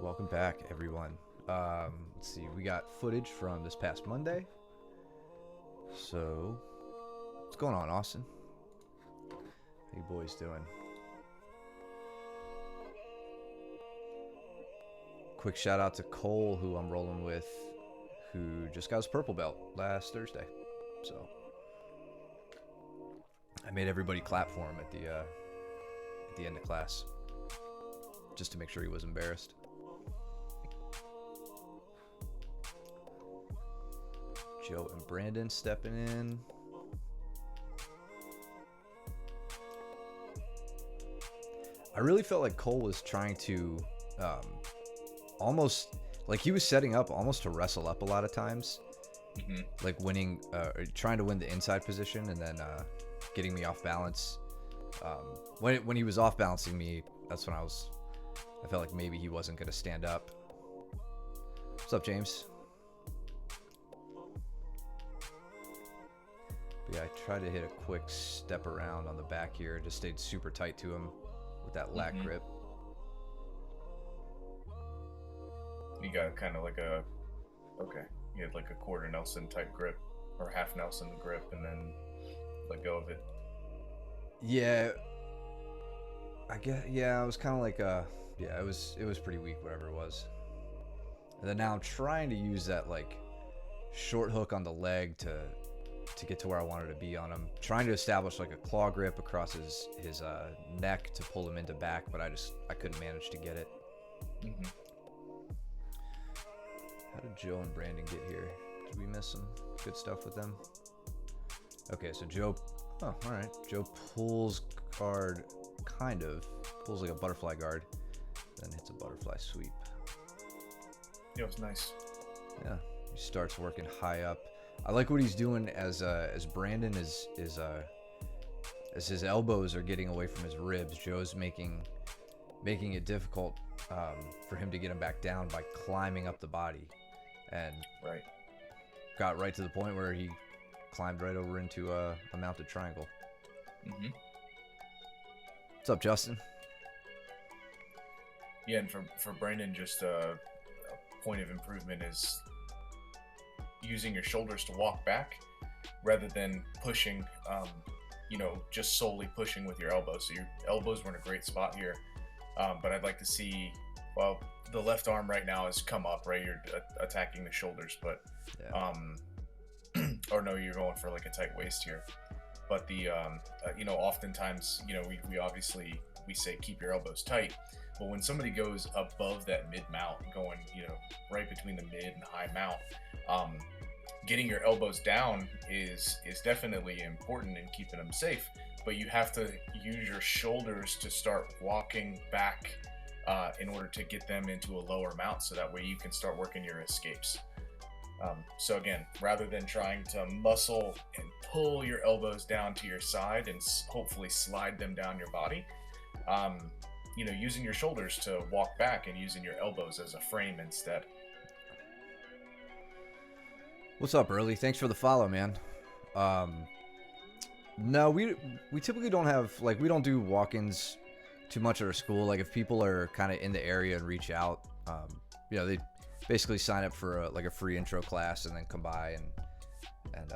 Welcome back, everyone. Let's see, we got footage from this past Monday. So, what's going on, Austin? How you boys doing? Quick shout out to Cole, who I'm rolling with, who just got his purple belt last Thursday. So, I made everybody clap for him at the end of class, just to make sure he was embarrassed. Joe and Brandon stepping in. I really felt like Cole was trying to almost, like he was setting up almost to wrestle up a lot of times. Like winning, trying to win the inside position and then getting me off balance. When he was off balancing me, that's when I felt like maybe he wasn't going to stand up. What's up, James? But yeah, I tried to hit a quick step around on the back here. Just stayed super tight to him with that lat grip. You got kind of like you had like a quarter Nelson type grip or half Nelson grip and then let go of it. Yeah, I guess, yeah, it was kind of like yeah, it was pretty weak, whatever it was. And then now I'm trying to use that like short hook on the leg to get to where I wanted to be on him. Trying to establish like a claw grip across his neck to pull him into back, but I couldn't manage to get it. How did Joe and Brandon get here? Did we miss some good stuff with them? Okay, so Joe, oh, all right. Joe pulls guard, kind of pulls like a butterfly guard, then hits a butterfly sweep. Yeah, it was nice. Yeah, he starts working high up. I like what he's doing as Brandon is as his elbows are getting away from his ribs. Joe's making it difficult for him to get him back down by climbing up the body, and got right to the point where he climbed right over into a mounted triangle. What's up, Justin? Yeah, and for Brandon, just a point of improvement is using your shoulders to walk back rather than pushing, just solely pushing with your elbows. So your elbows were in a great spot here, but I'd like to see, well, the left arm right now has come up, right? You're attacking the shoulders, but, or no, you're going for like a tight waist here. But the, oftentimes, we obviously, we say keep your elbows tight, but when somebody goes above that mid mount, going, right between the mid and high mount, getting your elbows down is definitely important in keeping them safe, but you have to use your shoulders to start walking back in order to get them into a lower mount, so that way you can start working your escapes. So again, rather than trying to muscle and pull your elbows down to your side and hopefully slide them down your body, using your shoulders to walk back and using your elbows as a frame instead. What's up, Early? Thanks for the follow, man. No, we typically don't have, like, we don't do walk-ins too much at our school. Like, if people are kind of in the area and reach out, they basically sign up for a free intro class and then come by and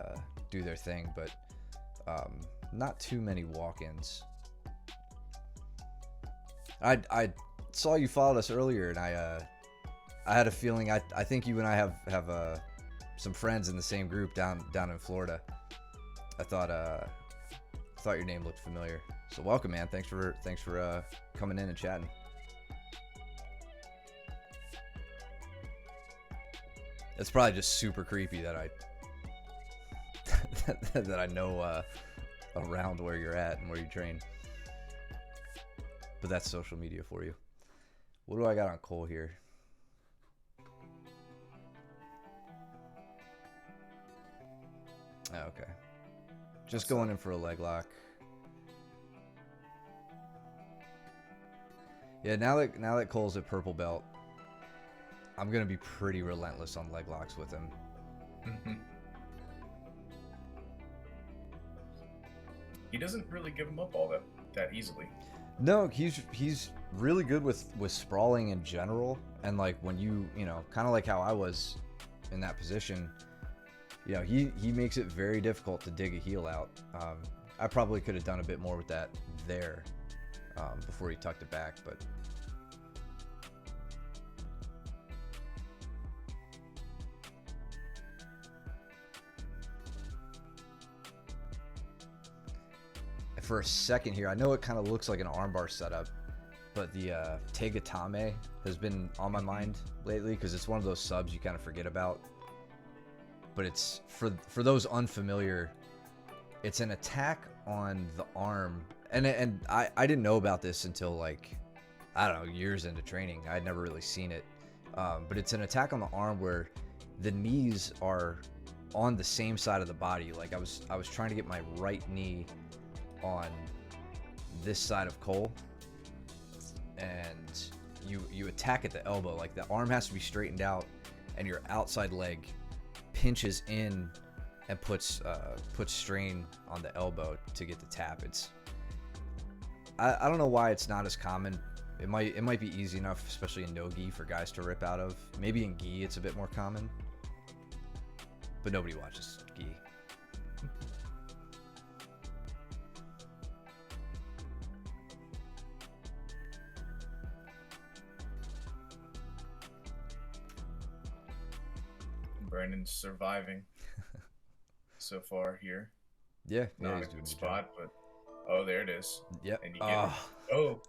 do their thing. But not too many walk-ins. I saw you followed us earlier, and I had a feeling. I think you and I have some friends in the same group down in Florida. I thought your name looked familiar. So welcome, man. Thanks for coming in and chatting. It's probably just super creepy that I that I know around where you're at and where you train. But that's social media for you. What do I got on Cole here? Oh, okay. Just going in for a leg lock. Yeah, now that Cole's at purple belt, I'm gonna be pretty relentless on leg locks with him. He doesn't really give them up all that easily. No, he's really good with sprawling in general, and like when you know, kind of like how I was in that position. You know, he makes it very difficult to dig a heel out. I probably could have done a bit more with that there before he tucked it back, but for a second here, I know it kind of looks like an armbar setup, but the Tegatame has been on my mind lately because it's one of those subs you kind of forget about. But it's for those unfamiliar, it's an attack on the arm, and I didn't know about this until like, I don't know, years into training. I'd never really seen it, but it's an attack on the arm where the knees are on the same side of the body. Like I was trying to get my right knee on this side of Cole, and you attack at the elbow. Like the arm has to be straightened out, and your outside leg pinches in and puts strain on the elbow to get the tap. It's I don't know why it's not as common. It might be easy enough, especially in no gi, for guys to rip out of. Maybe in gi it's a bit more common, but nobody watches gi. Brandon's surviving so far here. Yeah, Not he's a doing good a spot, but oh, there it is. Yep. And you get oh,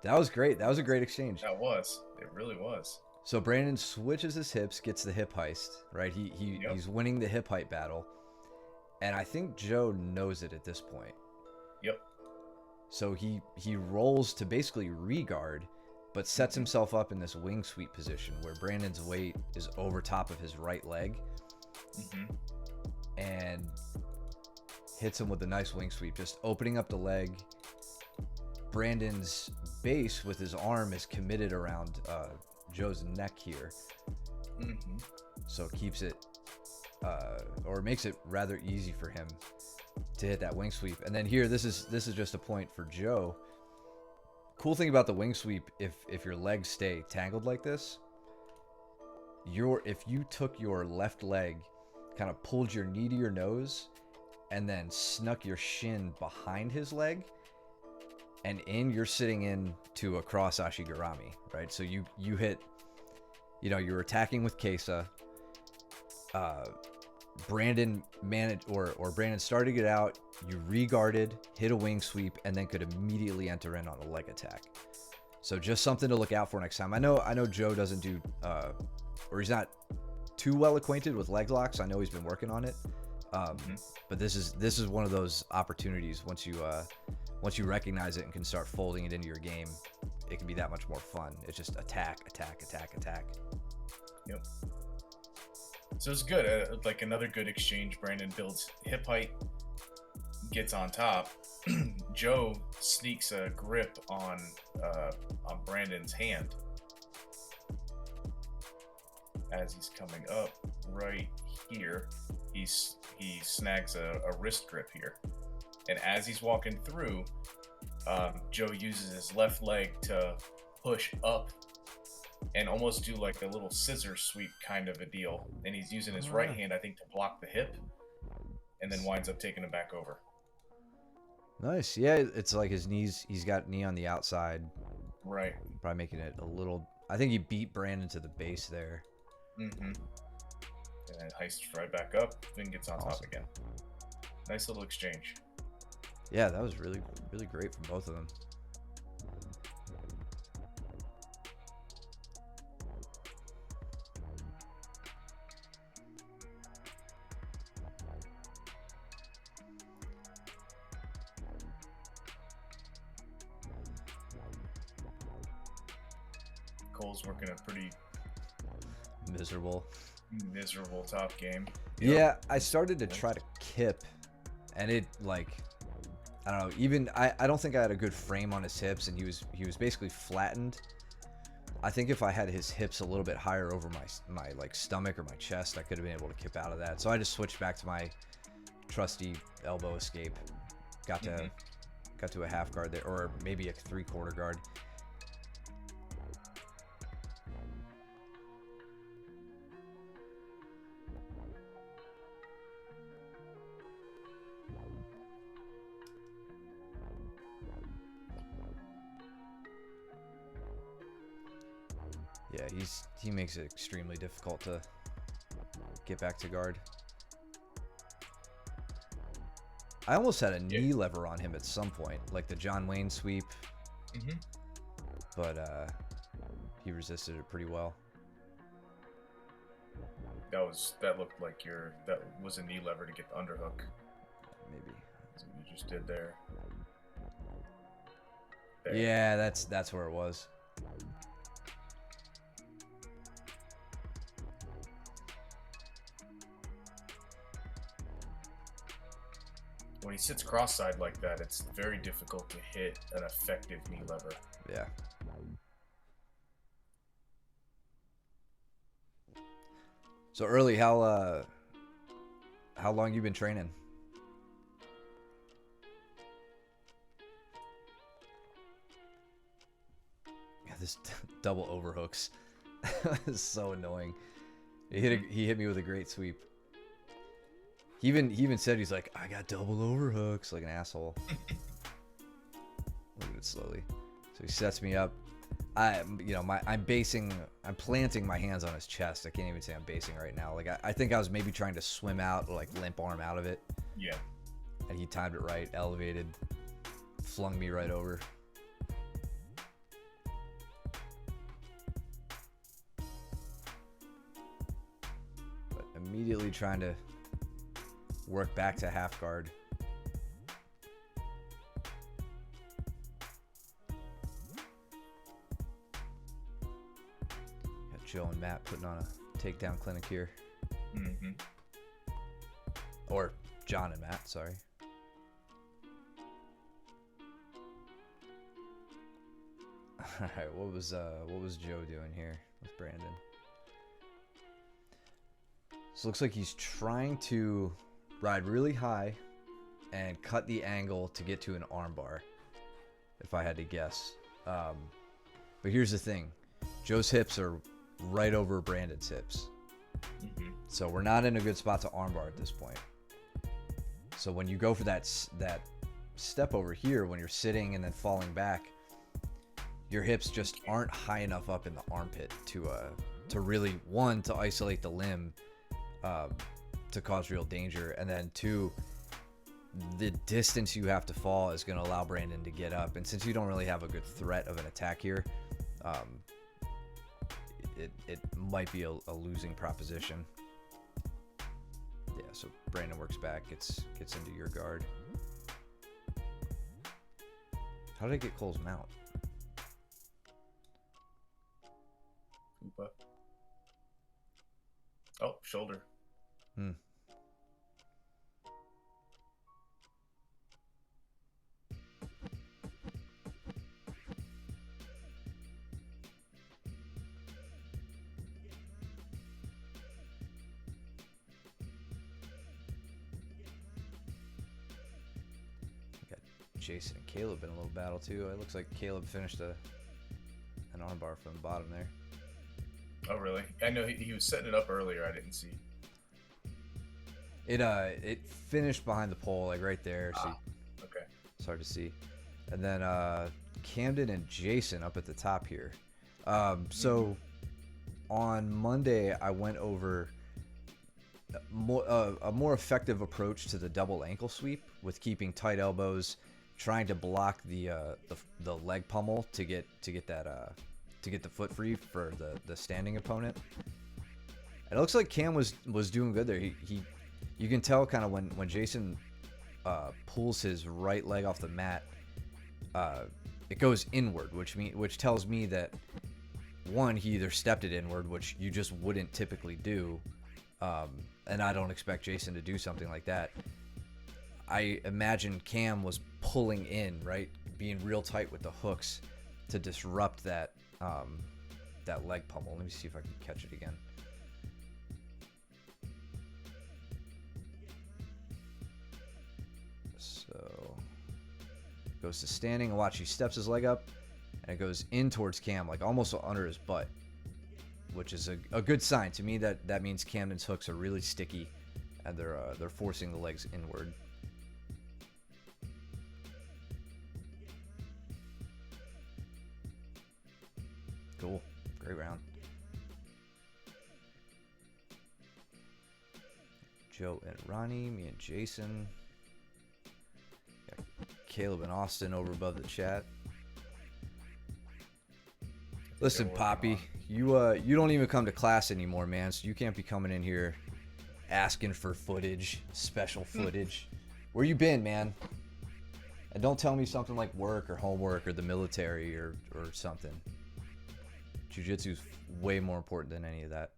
that was great. That was a great exchange. that was. It really was. So Brandon switches his hips, gets the hip heist, right? Yep. He's winning the hip height battle, and I think Joe knows it at this point. Yep. So he rolls to basically re-guard, but sets himself up in this wing sweep position where Brandon's weight is over top of his right leg, and hits him with a nice wing sweep, just opening up the leg. Brandon's base with his arm is committed around Joe's neck here, so it keeps it, or makes it rather easy for him to hit that wing sweep. And then here, this is just a point for Joe. Cool thing about the wing sweep, if your legs stay tangled like this, if you took your left leg, kind of pulled your knee to your nose, and then snuck your shin behind his leg, and you're sitting in to a cross ashigarami, right? So you hit, you know, you're attacking with Kesa. Brandon managed, or Brandon started to get out. You re-guarded, hit a wing sweep, and then could immediately enter in on a leg attack. So just something to look out for next time. I know Joe doesn't do, or he's not too well acquainted with leg locks. I know he's been working on it, but this is one of those opportunities. Once you recognize it and can start folding it into your game, it can be that much more fun. It's just attack, attack, attack, attack. Yep. So it's good. Like another good exchange. Brandon builds hip height, gets on top. Joe sneaks a grip on Brandon's hand as he's coming up right here. He snags a wrist grip here, and as he's walking through, Joe uses his left leg to push up and almost do like a little scissor sweep kind of a deal. And he's using his right hand, I think, to block the hip, and then winds up taking him back over. Nice. Yeah, it's like his knees, he's got knee on the outside. Right. Probably making it a little, I think he beat Brandon to the base there. And then heists right back up, then gets on top again. Nice little exchange. Yeah, that was really, really great from both of them. Cole's working a pretty miserable top game. Yeah, I started to try to kip, and it, like, I don't know, even I don't think I had a good frame on his hips, and he was basically flattened. I think if I had his hips a little bit higher over my like stomach or my chest, I could have been able to kip out of that. So I just switched back to my trusty elbow escape. Got to got to a half guard there, or maybe a 3/4 guard. Yeah, he makes it extremely difficult to get back to guard. I almost had a knee lever on him at some point, like the John Wayne sweep, but he resisted it pretty well. That looked like that was a knee lever to get the underhook. Maybe. That's what you just did there. Yeah, that's where it was. When he sits cross-side like that, it's very difficult to hit an effective knee lever. Yeah. So early, how long you been training? Yeah, this double overhooks is so annoying. He hit me with a great sweep. He even said, he's like, I got double overhooks, like an asshole. Look at it slowly. So he sets me up. I'm planting my hands on his chest. I can't even say I'm basing right now. Like I think I was maybe trying to swim out or like limp arm out of it. Yeah. And he timed it right, elevated, flung me right over. But immediately trying to work back to half guard. Got Joe and Matt putting on a takedown clinic here. Or John and Matt, sorry. All right, what was Joe doing here with Brandon? So it looks like he's trying to ride really high and cut the angle to get to an armbar, if I had to guess. But here's the thing. Joe's hips are right over Brandon's hips. So we're not in a good spot to armbar at this point. So when you go for that step over here, when you're sitting and then falling back, your hips just aren't high enough up in the armpit to really, one, to isolate the limb, to cause real danger, and then two, the distance you have to fall is going to allow Brandon to get up, and since you don't really have a good threat of an attack here, it might be a losing proposition. Yeah, so Brandon works back, gets into your guard. How did I get Cole's mount? Oh, shoulder. Got Jason and Caleb in a little battle too. It looks like Caleb finished an armbar from the bottom there. Oh, really? I know he was setting it up earlier. I didn't see. It finished behind the pole, like right there. So okay. It's hard to see. And then Camden and Jason up at the top here. So on Monday, I went over a more effective approach to the double ankle sweep with keeping tight elbows, trying to block the leg pummel to get the foot free for the standing opponent. And it looks like Cam was doing good there. You can tell kind of when Jason pulls his right leg off the mat, it goes inward, which tells me that one, he either stepped it inward, which you just wouldn't typically do, and I don't expect Jason to do something like that. I imagine Cam was pulling in, right, being real tight with the hooks to disrupt that leg pummel. Let me see if I can catch it again. So goes to standing, and watch, he steps his leg up, and it goes in towards Cam, like almost under his butt, which is a good sign. To me, that means Camden's hooks are really sticky, and they're forcing the legs inward. Cool. Great round. Joe and Ronnie, me and Jason. Got Caleb and Austin over above the chat. Listen, Poppy, you don't even come to class anymore, man, so you can't be coming in here asking for footage, special footage. Where you been, man? And don't tell me something like work or homework or the military or something. Jiu-jitsu's way more important than any of that.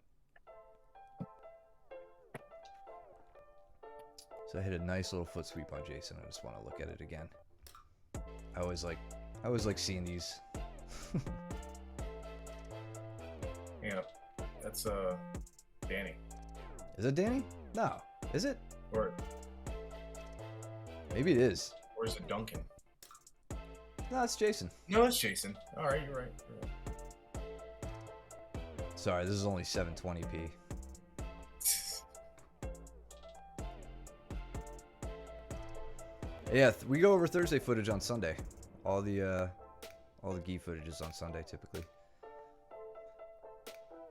So I hit a nice little foot sweep on Jason. I just want to look at it again. I always like seeing these. Yeah, that's Danny. Is it Danny? No. Is it? Or maybe it is. Or is it Duncan? No, it's Jason. No, it's Jason. All right, you're right. Sorry, this is only 720p. Yeah, we go over Thursday footage on Sunday. All the gi footage is on Sunday typically.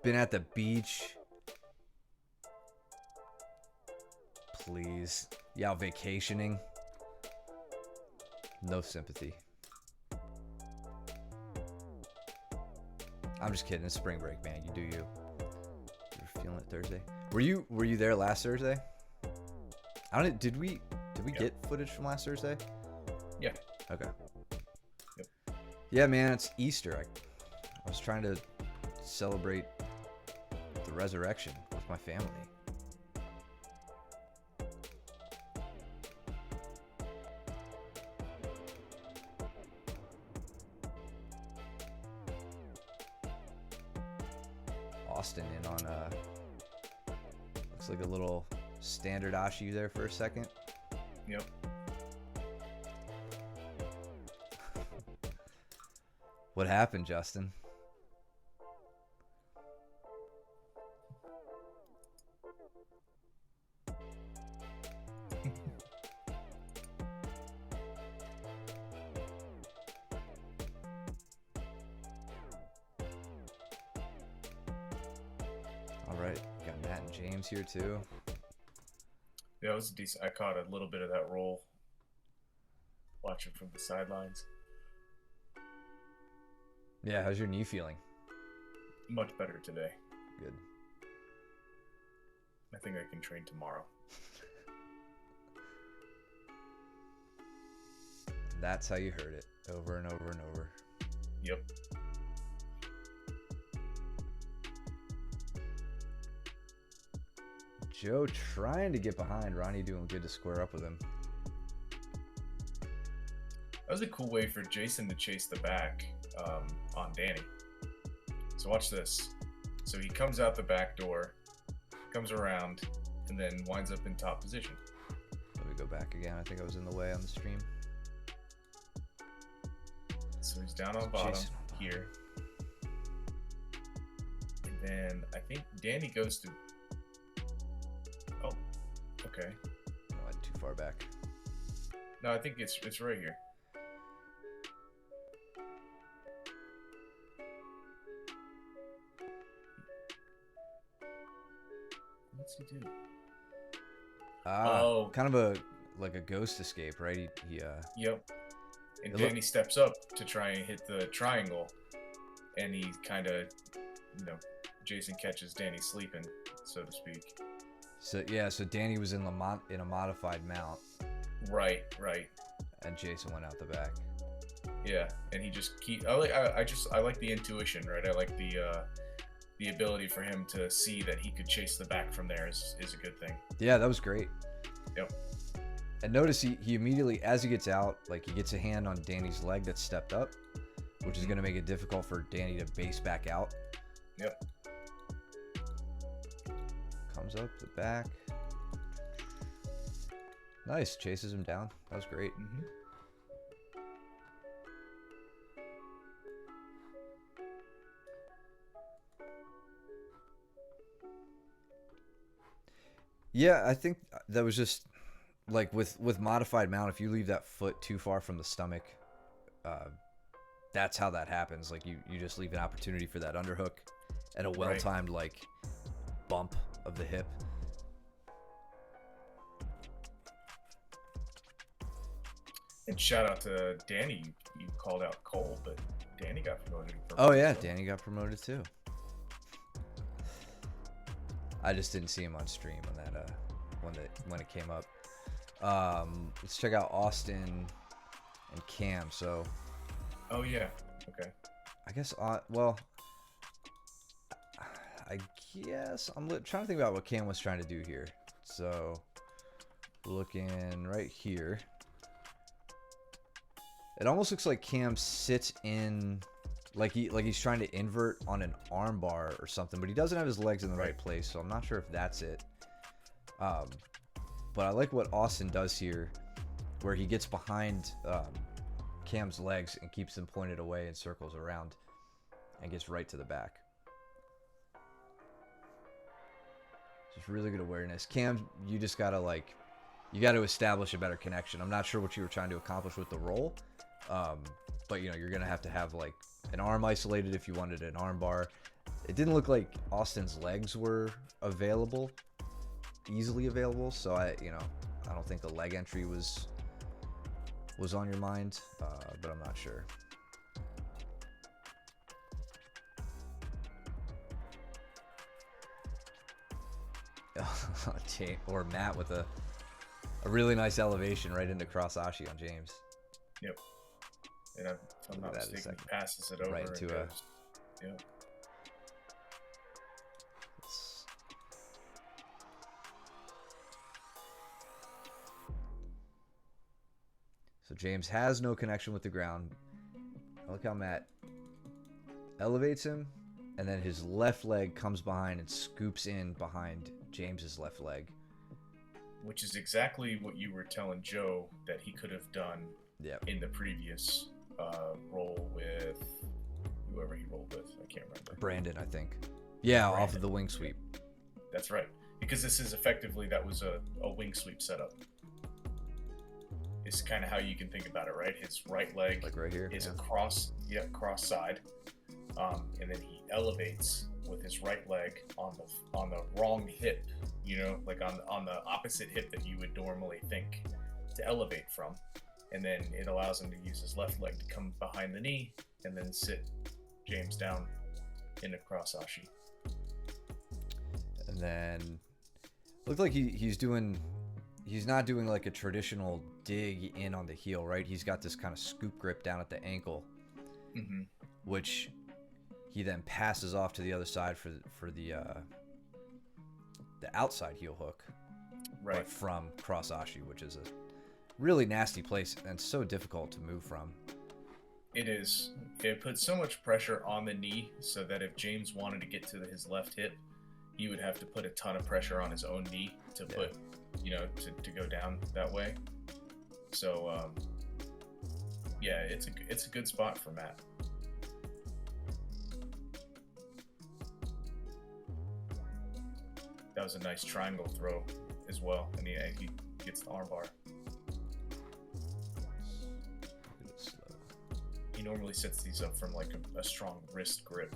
Been at the beach. Please. Yeah, vacationing. No sympathy. I'm just kidding. It's spring break, man. You do you. You're feeling it Thursday. Were you there last Thursday? Did we get footage from last Thursday? Yeah. Okay. Yep. Yeah, man, it's Easter. I was trying to celebrate the resurrection with my family. Austin in on looks like a little standard Ashi there for a second. Yep. What happened, Justin? All right, got Matt and James here too. Yeah, it was decent. I caught a little bit of that roll watching from the sidelines. Yeah, how's your knee feeling? Much better today. Good. I think I can train tomorrow. That's how you heard it, over and over and over. Yep. Joe trying to get behind. Ronnie doing good to square up with him. That was a cool way for Jason to chase the back on Danny. So watch this. So he comes out the back door, comes around, and then winds up in top position. Let me go back again. I think I was in the way on the stream. So he's down on bottom Jason. here. And then I think Danny goes to... Oh, okay. No, I went too far back. No, I think it's right here. What's he do? Oh. Kind of like a ghost escape, right? He Yep. And It Danny steps up to try and hit the triangle, and he kind of, Jason catches Danny sleeping, so to speak. So Danny was in a modified mount, Right. and Jason went out the back. Yeah, and he just I like the intuition, right? I like the ability for him to see that he could chase the back from there is a good thing. Yeah, that was great. Yep. And notice he immediately, as he gets out, like he gets a hand on Danny's leg that stepped up, which is going to make it difficult for Danny to base back out. Yep. Comes up the back. Nice, chases him down. That was great. Mm-hmm. Yeah, I think that was just like with modified mount. If you leave that foot too far from the stomach, uh, that's how that happens. Like you just leave an opportunity for that underhook and a well Right. timed like bump of the hip. And shout out to Danny. You called out Cole, but Danny got promoted. Oh as yeah, well. Danny got promoted too. I just didn't see him on stream on that when it came up. Let's check out Austin and Cam. So Oh yeah. Okay. I guess well, I guess I'm trying to think about what Cam was trying to do here. So looking right here, it almost looks like Cam sits in like he's trying to invert on an arm bar or something, but he doesn't have his legs in the right place, so I'm not sure if that's it. But I like what Austin does here, where he gets behind Cam's legs and keeps them pointed away and circles around and gets right to the back. Just really good awareness. Cam, you just gotta you gotta establish a better connection. I'm not sure what you were trying to accomplish with the roll, but you're gonna have to have like an arm isolated if you wanted an arm bar. It didn't look like Austin's legs were easily available, so I don't think the leg entry was on your mind, but I'm not sure. Or Matt with a really nice elevation right into cross ashi on James. Yep. And if I'm not mistaken, he passes it over right into and goes. Yep. So James has no connection with the ground. Look how Matt elevates him, and then his left leg comes behind and scoops in behind James's left leg. Which is exactly what you were telling Joe that he could have done in the previous roll with whoever he rolled with. I can't remember. Brandon, I think. Yeah, Brandon. Off of the wing sweep. That's right. Because this is effectively, that was a wing sweep setup. It's kind of how you can think about it, right? His right leg like right here, is a cross side, and then he elevates with his right leg on the wrong hip, like on the opposite hip that you would normally think to elevate from, and then it allows him to use his left leg to come behind the knee and then sit James down in a cross ashi. And then looked like he's not doing like a traditional dig in on the heel, right? He's got this kind of scoop grip down at the ankle, which he then passes off to the other side for the outside heel hook, right? But from cross ashi, which is a really nasty place and so difficult to move from. It is. It puts so much pressure on the knee, so that if James wanted to get to his left hip, he would have to put a ton of pressure on his own knee to put, to go down that way. So, it's a good spot for Matt. That was a nice triangle throw as well, and he gets the armbar. He normally sets these up from like a strong wrist grip.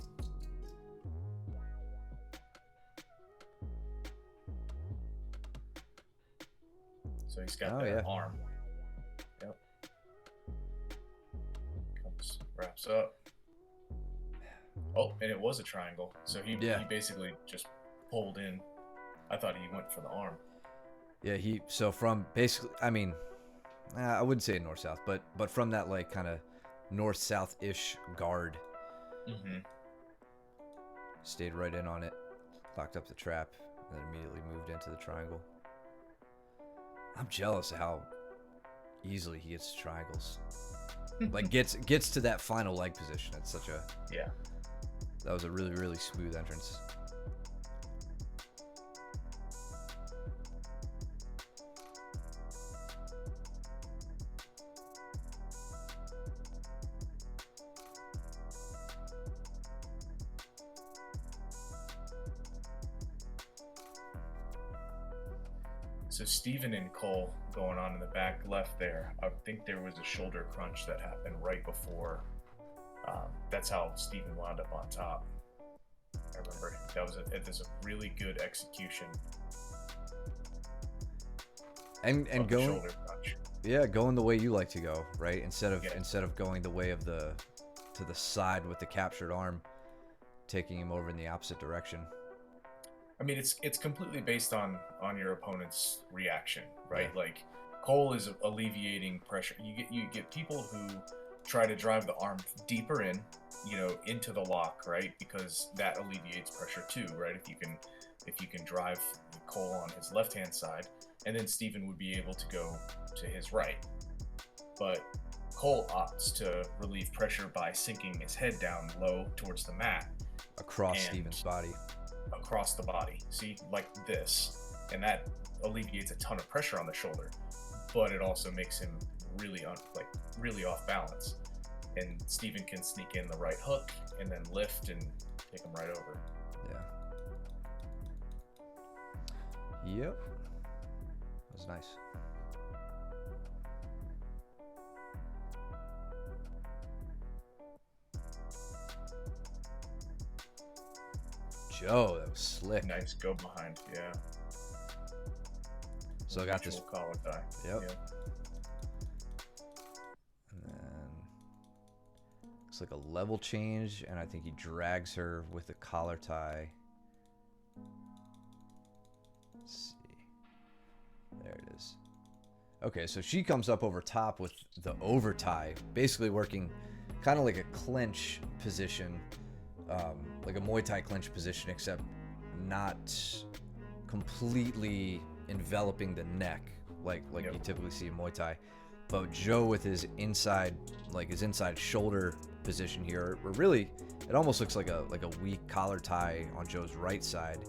So he's got that arm. Yep. Wraps up. Oh, and it was a triangle. So he basically just pulled in. I thought he went for the arm. Yeah, so from basically, I mean, I wouldn't say north-south, but from that like kind of north-south-ish guard, stayed right in on it, locked up the trap, and then immediately moved into the triangle. I'm jealous of how easily he gets to triangles. Like gets to that final leg position. It's such a that was a really, really smooth entrance. So Steven and Cole going on in the back left there. I think there was a shoulder crunch that happened right before. That's how Steven wound up on top. I remember that was a really good execution. And going, shoulder crunch. yeah, going the way you like to go, right? Instead of going the way of the to the side with the captured arm, taking him over in the opposite direction. I mean, it's completely based on your opponent's reaction, right? Yeah. Like Cole is alleviating pressure. You get people who try to drive the arm deeper in, into the lock, right? Because that alleviates pressure too, right? If you can drive Cole on his left-hand side, and then Steven would be able to go to his right. But Cole opts to relieve pressure by sinking his head down low towards the mat. Across Steven's body. Across the body. See, like this. And that alleviates a ton of pressure on the shoulder. But it also makes him really off balance. And Steven can sneak in the right hook and then lift and take him right over. Yeah. Yep. That was nice. Joe, that was slick. Nice go behind, yeah. So I got this collar tie. Yep. Yeah. And then it's like a level change, and I think he drags her with the collar tie. Let's see. There it is. Okay, so she comes up over top with the over tie, basically working kind of like a clinch position, like a Muay Thai clinch position, except not completely enveloping the neck like you typically see in Muay Thai. But Joe with his inside shoulder position here, or really, it almost looks like a weak collar tie on Joe's right side.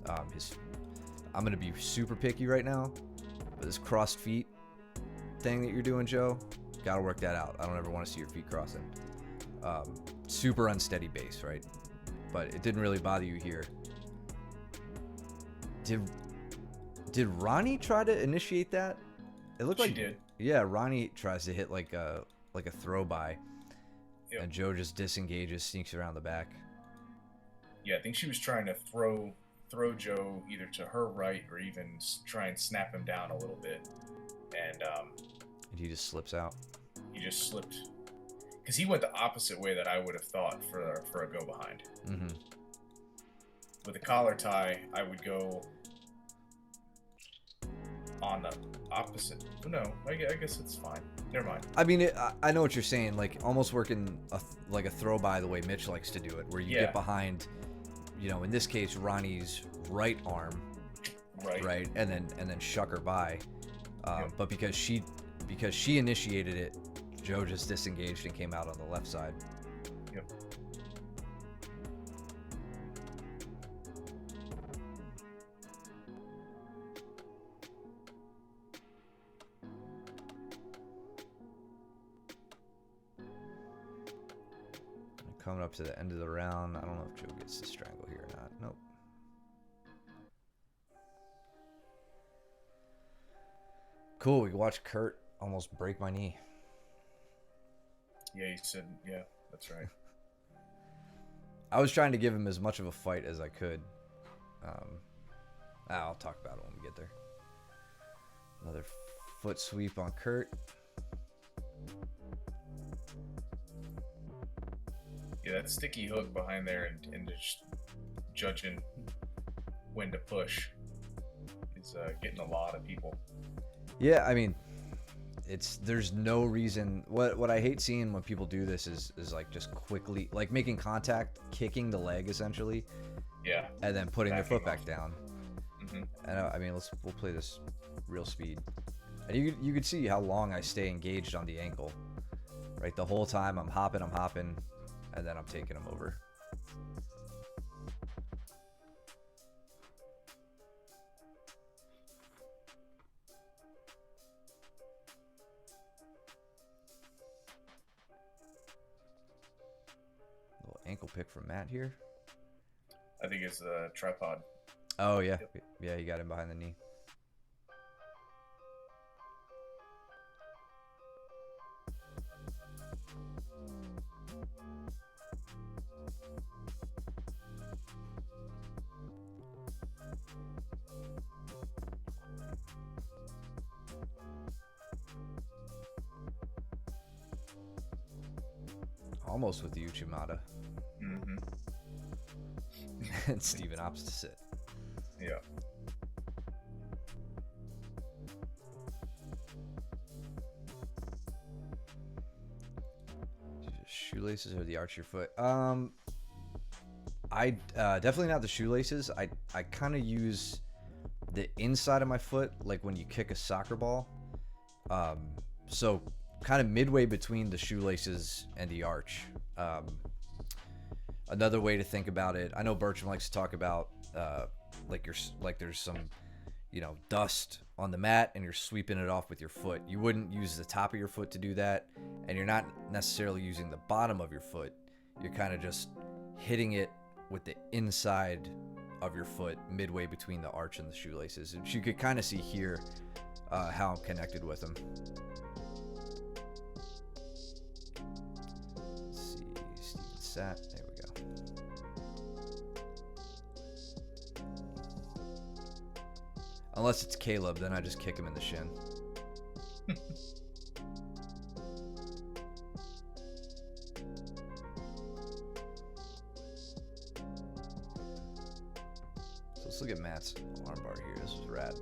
I'm gonna be super picky right now, but this crossed feet thing that you're doing, Joe, gotta work that out. I don't ever want to see your feet crossing. Super unsteady base, right? But it didn't really bother you here. Did Ronnie try to initiate that? It looked like she did. Yeah, Ronnie tries to hit like a throw by, Yep. and Joe just disengages, sneaks around the back. Yeah, I think she was trying to throw Joe either to her right or even try and snap him down a little bit, and And he just slips out. he just slipped because he went the opposite way that I would have thought for a go behind. Mm-hmm. With a collar tie, I would go on the opposite. No, I guess it's fine. Never mind. I mean, I know what you're saying. Like almost working like a throw by the way Mitch likes to do it, where you get behind, in this case Ronnie's right arm, right, and then shuck her by. But because she initiated it, Joe just disengaged and came out on the left side. Yep. Coming up to the end of the round, I don't know if Joe gets to strangle here or not. Nope. Cool, we can watch Kurt almost break my knee. Yeah, he said, yeah, that's right. I was trying to give him as much of a fight as I could. I'll talk about it when we get there. Another foot sweep on Kurt. Yeah, that sticky hook behind there and just judging when to push is getting a lot of people. Yeah, I mean, there's no reason. What I hate seeing when people do this is like just quickly, like making contact, kicking the leg essentially. Yeah. And then putting their foot back off. down. Mm-hmm. And I mean, we'll play this real speed. And you could see how long I stay engaged on the ankle, right? The whole time I'm hopping, and then I'm taking them over. Little ankle pick from Matt here. I think it's the tripod. Oh yeah, yeah, he got him behind the knee. almost with the Uchimata. Mm-hmm. And Steven opts to sit. Yeah. Shoelaces or the arch your foot? I definitely not the shoelaces. I kind of use the inside of my foot, like when you kick a soccer ball. So kind of midway between the shoelaces and the arch. Another way to think about it, I know Bertram likes to talk about like there's some, you know, dust on the mat and you're sweeping it off with your foot. You wouldn't use the top of your foot to do that, and you're not necessarily using the bottom of your foot. You're kind of just hitting it with the inside of your foot midway between the arch and the shoelaces. And you could kind of see here how I'm connected with them. Let's see, Steven sat. There we go. Unless it's Caleb, then I just kick him in the shin. So let's look at Matt's armbar here. This is rad.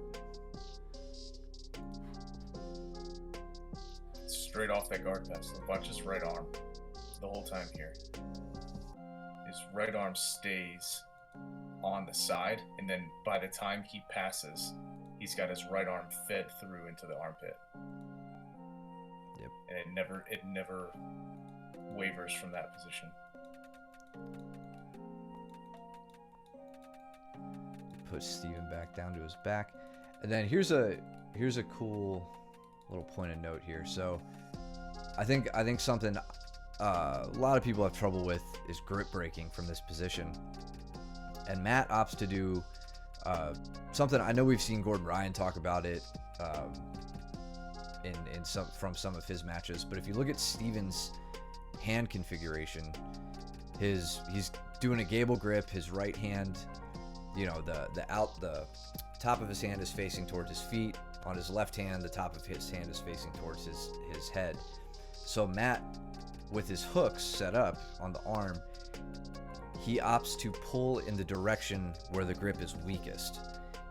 Straight off that guard pass. Watch his right arm the whole time here. His right arm stays on the side, and then by the time he passes, he's got his right arm fed through into the armpit. Yep. And it never wavers from that position. Put Steven back down to his back. And then here's a cool little point of note here. So I think something a lot of people have trouble with is grip breaking from this position. And Matt opts to do something. I know we've seen Gordon Ryan talk about it in some of his matches, but if you look at Steven's hand configuration, he's doing a gable grip. His right hand, you know, the top of his hand is facing towards his feet. On his left hand, the top of his hand is facing towards his head. So Matt, with his hooks set up on the arm, he opts to pull in the direction where the grip is weakest.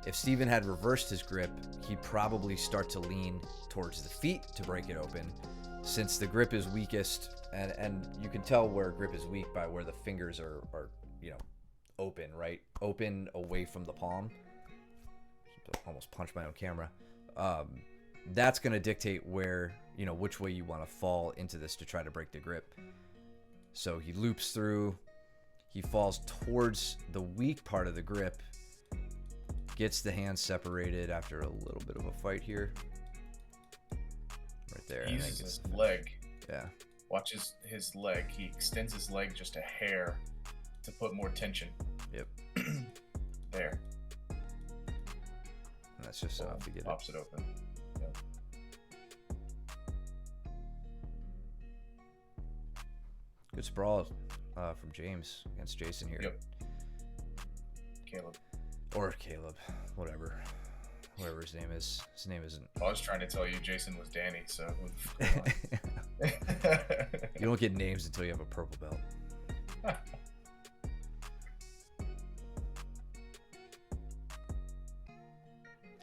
If Steven had reversed his grip, he'd probably start to lean towards the feet to break it open. Since the grip is weakest, and you can tell where grip is weak by where the fingers are you know, open, right? Open away from the palm. Almost punched my own camera. That's going to dictate where, you know, which way you want to fall into this to try to break the grip. So he loops through. He falls towards the weak part of the grip, gets the hands separated after a little bit of a fight here. Right there. He uses his leg. Yeah. Watch his leg. He extends his leg just a hair to put more tension. Yep. There. And that's just enough to get it. Pops it open. Yep. Good sprawl from James against Jason here. Yep. Caleb. Or Caleb. Whatever his name is. His name isn't. I was trying to tell you Jason was Danny, so. You don't get names until you have a purple belt.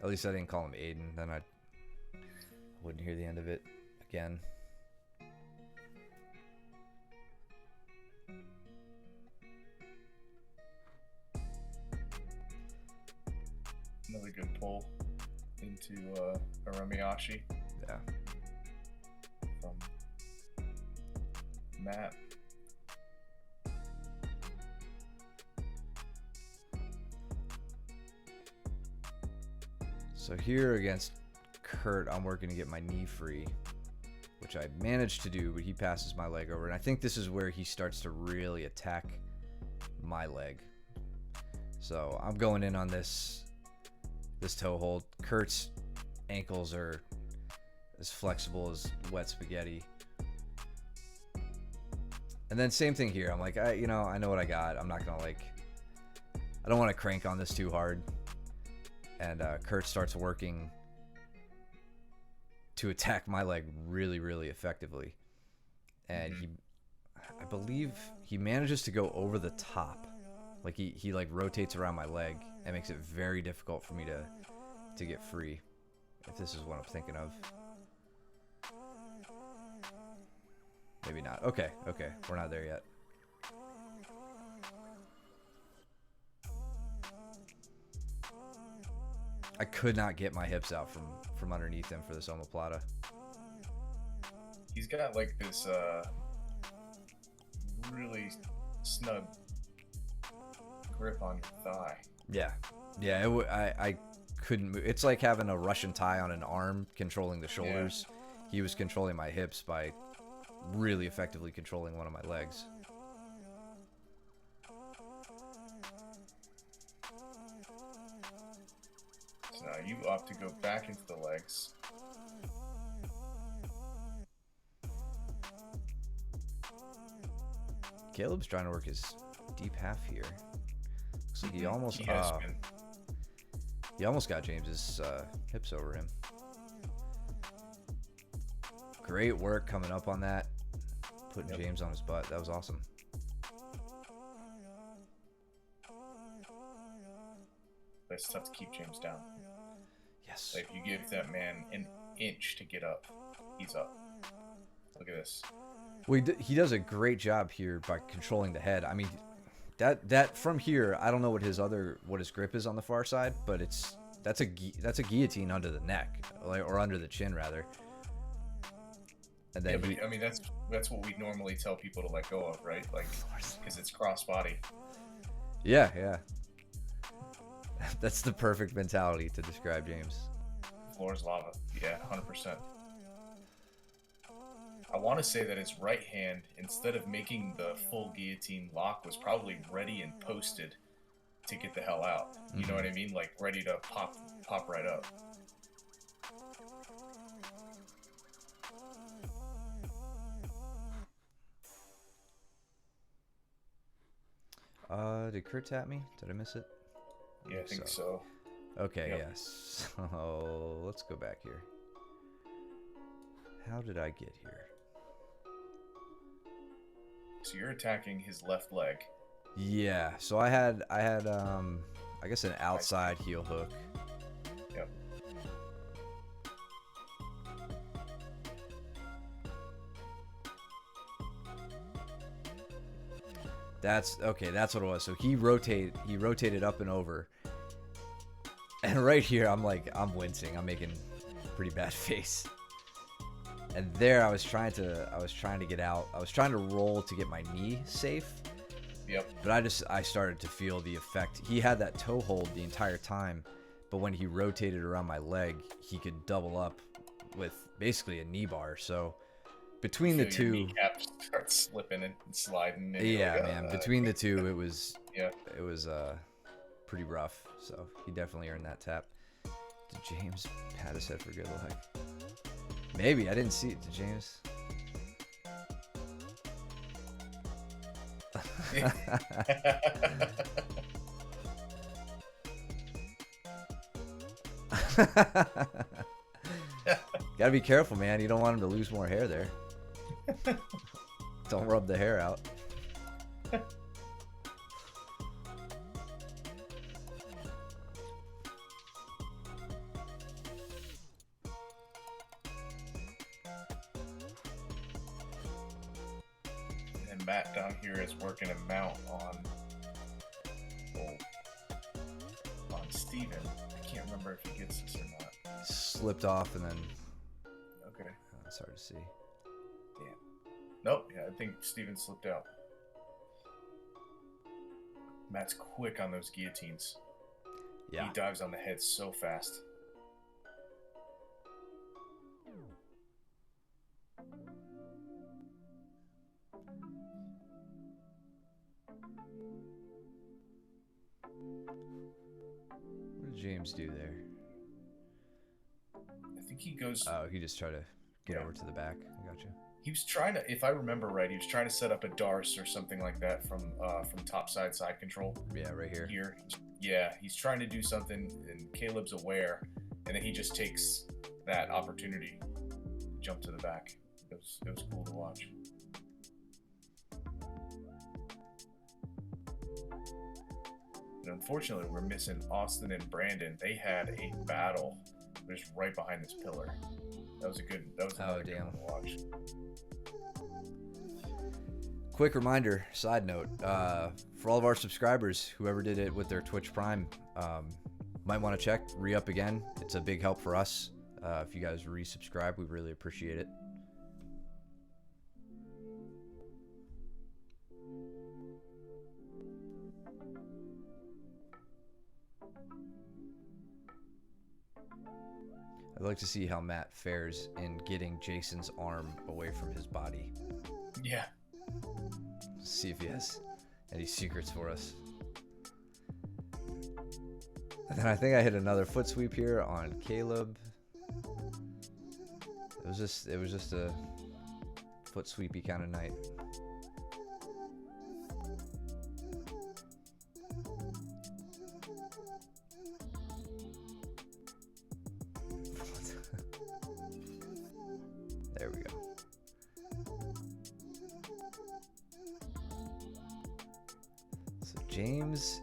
At least I didn't call him Aiden. Then I wouldn't hear the end of it again. Another good pull into Aramiyashi. Yeah. From Matt. So here against Kurt, I'm working to get my knee free, which I managed to do, but he passes my leg over. And I think this is where he starts to really attack my leg. So I'm going in on this toe hold. Kurt's ankles are as flexible as wet spaghetti. And then same thing here. I'm like, I know what I got. I'm not gonna I don't want to crank on this too hard. And Kurt starts working to attack my leg really, really effectively. And I believe he manages to go over the top. Like he like rotates around my leg and makes it very difficult for me to get free. If this is what I'm thinking of. Maybe not. Okay, we're not there yet. I could not get my hips out from underneath him for this omoplata. He's got like this really snug grip on your thigh. Yeah. I couldn't move. It's like having a Russian tie on an arm controlling the shoulders. Yeah. He was controlling my hips by really effectively controlling one of my legs. So now you opt to go back into the legs. Caleb's trying to work his deep half here. Looks like he almost he almost got James's hips over him. Great work coming up on that. Putting James on his butt. That was awesome. But it's tough to keep James down. Yes. Like if you give that man an inch to get up, he's up. Look at this. Well, he does a great job here by controlling the head. I mean, that from here, I don't know what his grip is on the far side, but that's a guillotine under the neck, or under the chin rather. And then I mean that's what we normally tell people to let go of, right? Like because it's cross body. Yeah. That's the perfect mentality to describe James. Floor's lava. Yeah, 100%. I want to say that his right hand, instead of making the full guillotine lock, was probably ready and posted to get the hell out. You know what I mean? Like ready to pop right up. Did Kurt tap me? Did I miss it? Yeah, I think so. Okay, yep. Yes. So let's go back here. How did I get here? So you're attacking his left leg. Yeah. So I had I guess an outside heel hook. Yep. That's what it was. So he rotated up and over. And right here I'm wincing. I'm making a pretty bad face. And there I was trying to get out. I was trying to roll to get my knee safe. Yep. But I started to feel the effect. He had that toe hold the entire time, but when he rotated around my leg, he could double up with basically a knee bar. So between the two, your kneecap starts slipping and sliding. And yeah, man. Between the two, it was it was pretty rough. So he definitely earned that tap. Did James pat his head for good luck? Maybe I didn't see it. Did James? Gotta be careful, man. You don't want him to lose more hair there. Don't rub the hair out. And Matt down here is working a mount on Steven. I can't remember if he gets this or not. Slipped off and then. Okay. That's hard to see. Damn. Nope. Yeah, I think Steven slipped out. Matt's quick on those guillotines. Yeah. He dives on the head so fast. What did James do there? I think he goes... Oh, he just tried to get over to the back. I got you. He was trying to, if I remember right, he was trying to set up a Darce or something like that from top side control. Yeah, right here. Yeah, he's trying to do something, and Caleb's aware, and then he just takes that opportunity to jump to the back. It was cool to watch. And unfortunately, we're missing Austin and Brandon. They had a battle just right behind this pillar. That was another good one to watch. Quick reminder, side note, for all of our subscribers, whoever did it with their Twitch Prime, might want to check, re-up again. It's a big help for us. If you guys resubscribe, we really appreciate it. I'd like to see how Matt fares in getting Jason's arm away from his body. Yeah. See if he has any secrets for us. And then I think I hit another foot sweep here on Caleb. It was just a foot sweepy kind of night. There we go. So James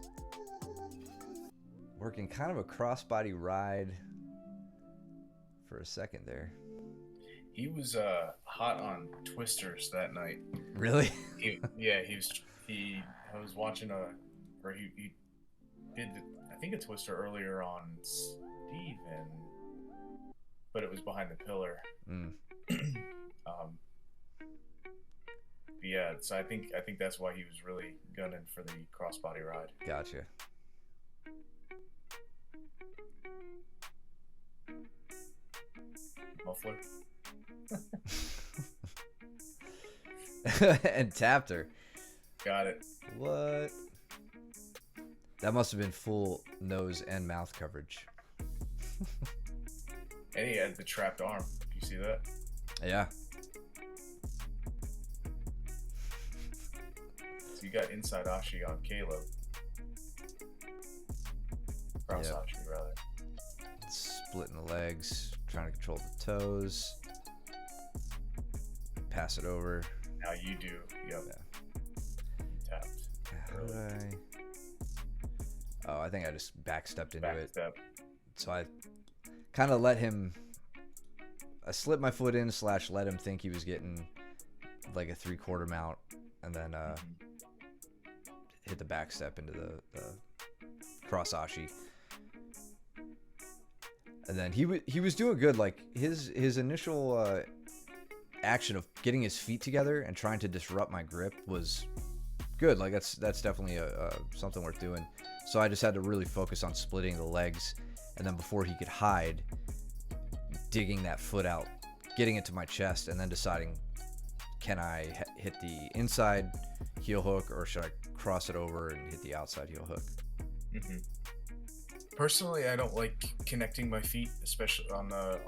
working kind of a crossbody ride for a second there. He was hot on twisters that night. Really? I was watching he did I think a twister earlier on Steven, but it was behind the pillar. Yeah, so I think that's why he was really gunning for the crossbody ride. Gotcha. Muffler. And tapped her. Got it. What? That must have been full nose and mouth coverage. And he had the trapped arm. You see that? Yeah. So you got inside Ashi on Caleb. Cross Yep. Ashi, rather. Splitting the legs, trying to control the toes. Pass it over. Now you do. Yep. Yeah. Tapped. How did I... Oh, I think I just backstepped into it. Backstep. So I kind of let him... I slipped my foot in / let him think he was getting like a 3/4 mount, and then hit the back step into the cross ashi. And then he was doing good. Like his initial action of getting his feet together and trying to disrupt my grip was good. Like that's definitely something worth doing. So I just had to really focus on splitting the legs, and then before he could hide, digging that foot out, getting it to my chest, and then deciding, can I hit the inside heel hook or should I cross it over and hit the outside heel hook? Mm-hmm. Personally, I don't like connecting my feet, especially on the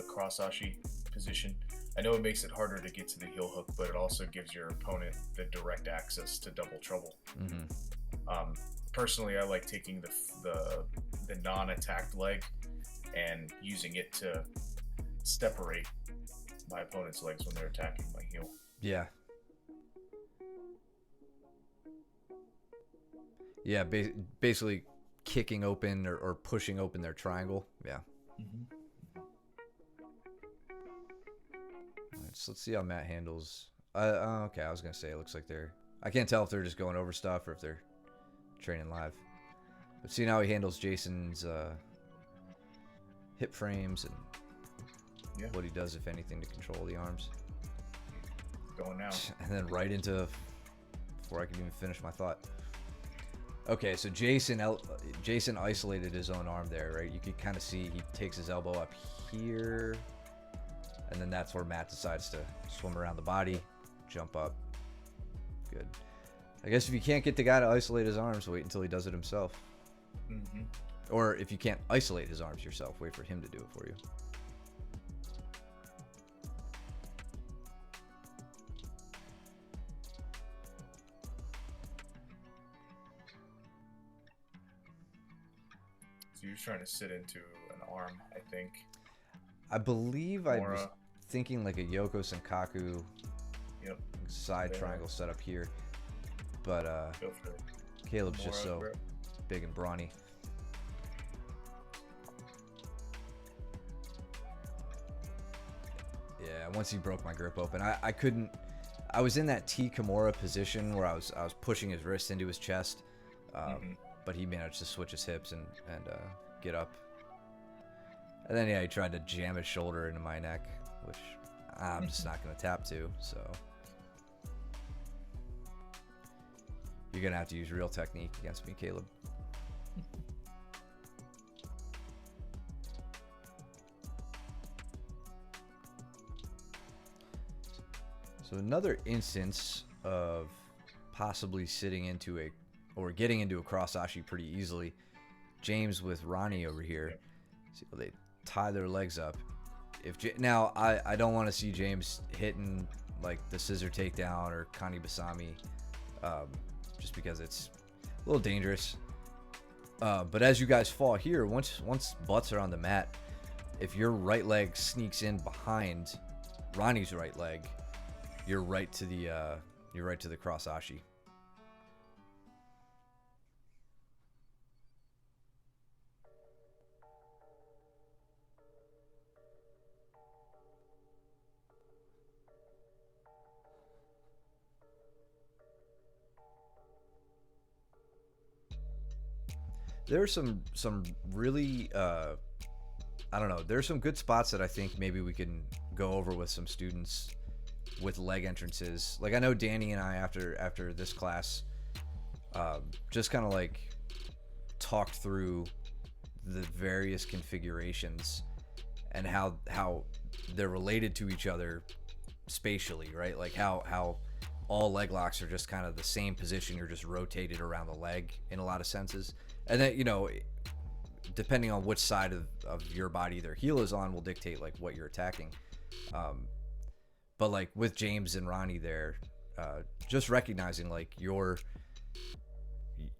cross ashi position. I know it makes it harder to get to the heel hook, but it also gives your opponent the direct access to double trouble. Mm-hmm. Personally, I like taking the non-attacked leg and using it to separate my opponent's legs when they're attacking my heel. Yeah. Yeah, basically kicking open or pushing open their triangle. Yeah. Mm-hmm. All right, so let's see how Matt handles. Okay, I was gonna say it looks like I can't tell if they're just going over stuff or if they're training live. But see how he handles Jason's hip frames and what he does, if anything, to control the arms. Going now. And then right into, before I can even finish my thought. Okay, so Jason isolated his own arm there, right? You could kind of see he takes his elbow up here, and then that's where Matt decides to swim around the body, jump up. Good. I guess if you can't get the guy to isolate his arms, wait until he does it himself. Mm-hmm. Or if you can't isolate his arms yourself, wait for him to do it for you. So you're trying to sit into an arm, I think. I believe I was thinking like a Yoko Senkaku side triangle setup here. But Caleb's just so big and brawny. Yeah, once he broke my grip open, I couldn't. I was in that T Kimura position where I was pushing his wrist into his chest, but he managed to switch his hips and get up. And then he tried to jam his shoulder into my neck, which I'm just not gonna tap to. So you're gonna have to use real technique against me, Caleb. So another instance of possibly sitting into a, or getting into a cross ashi pretty easily. James with Ronnie over here. See, they tie their legs up. Now I don't want to see James hitting like the scissor takedown or Kani Basami, just because it's a little dangerous. But as you guys fall here, once butts are on the mat, if your right leg sneaks in behind Ronnie's right leg, you're right to the cross ashi. There are some really I don't know. There's some good spots that I think maybe we can go over with some students with leg entrances. Like I know Danny and I after this class just kind of like talked through the various configurations and how they're related to each other spatially, right? Like how all leg locks are just kind of the same position. You're just rotated around the leg in a lot of senses. And then, you know, depending on which side of your body their heel is on will dictate like what you're attacking. But like with James and Ronnie there, just recognizing like your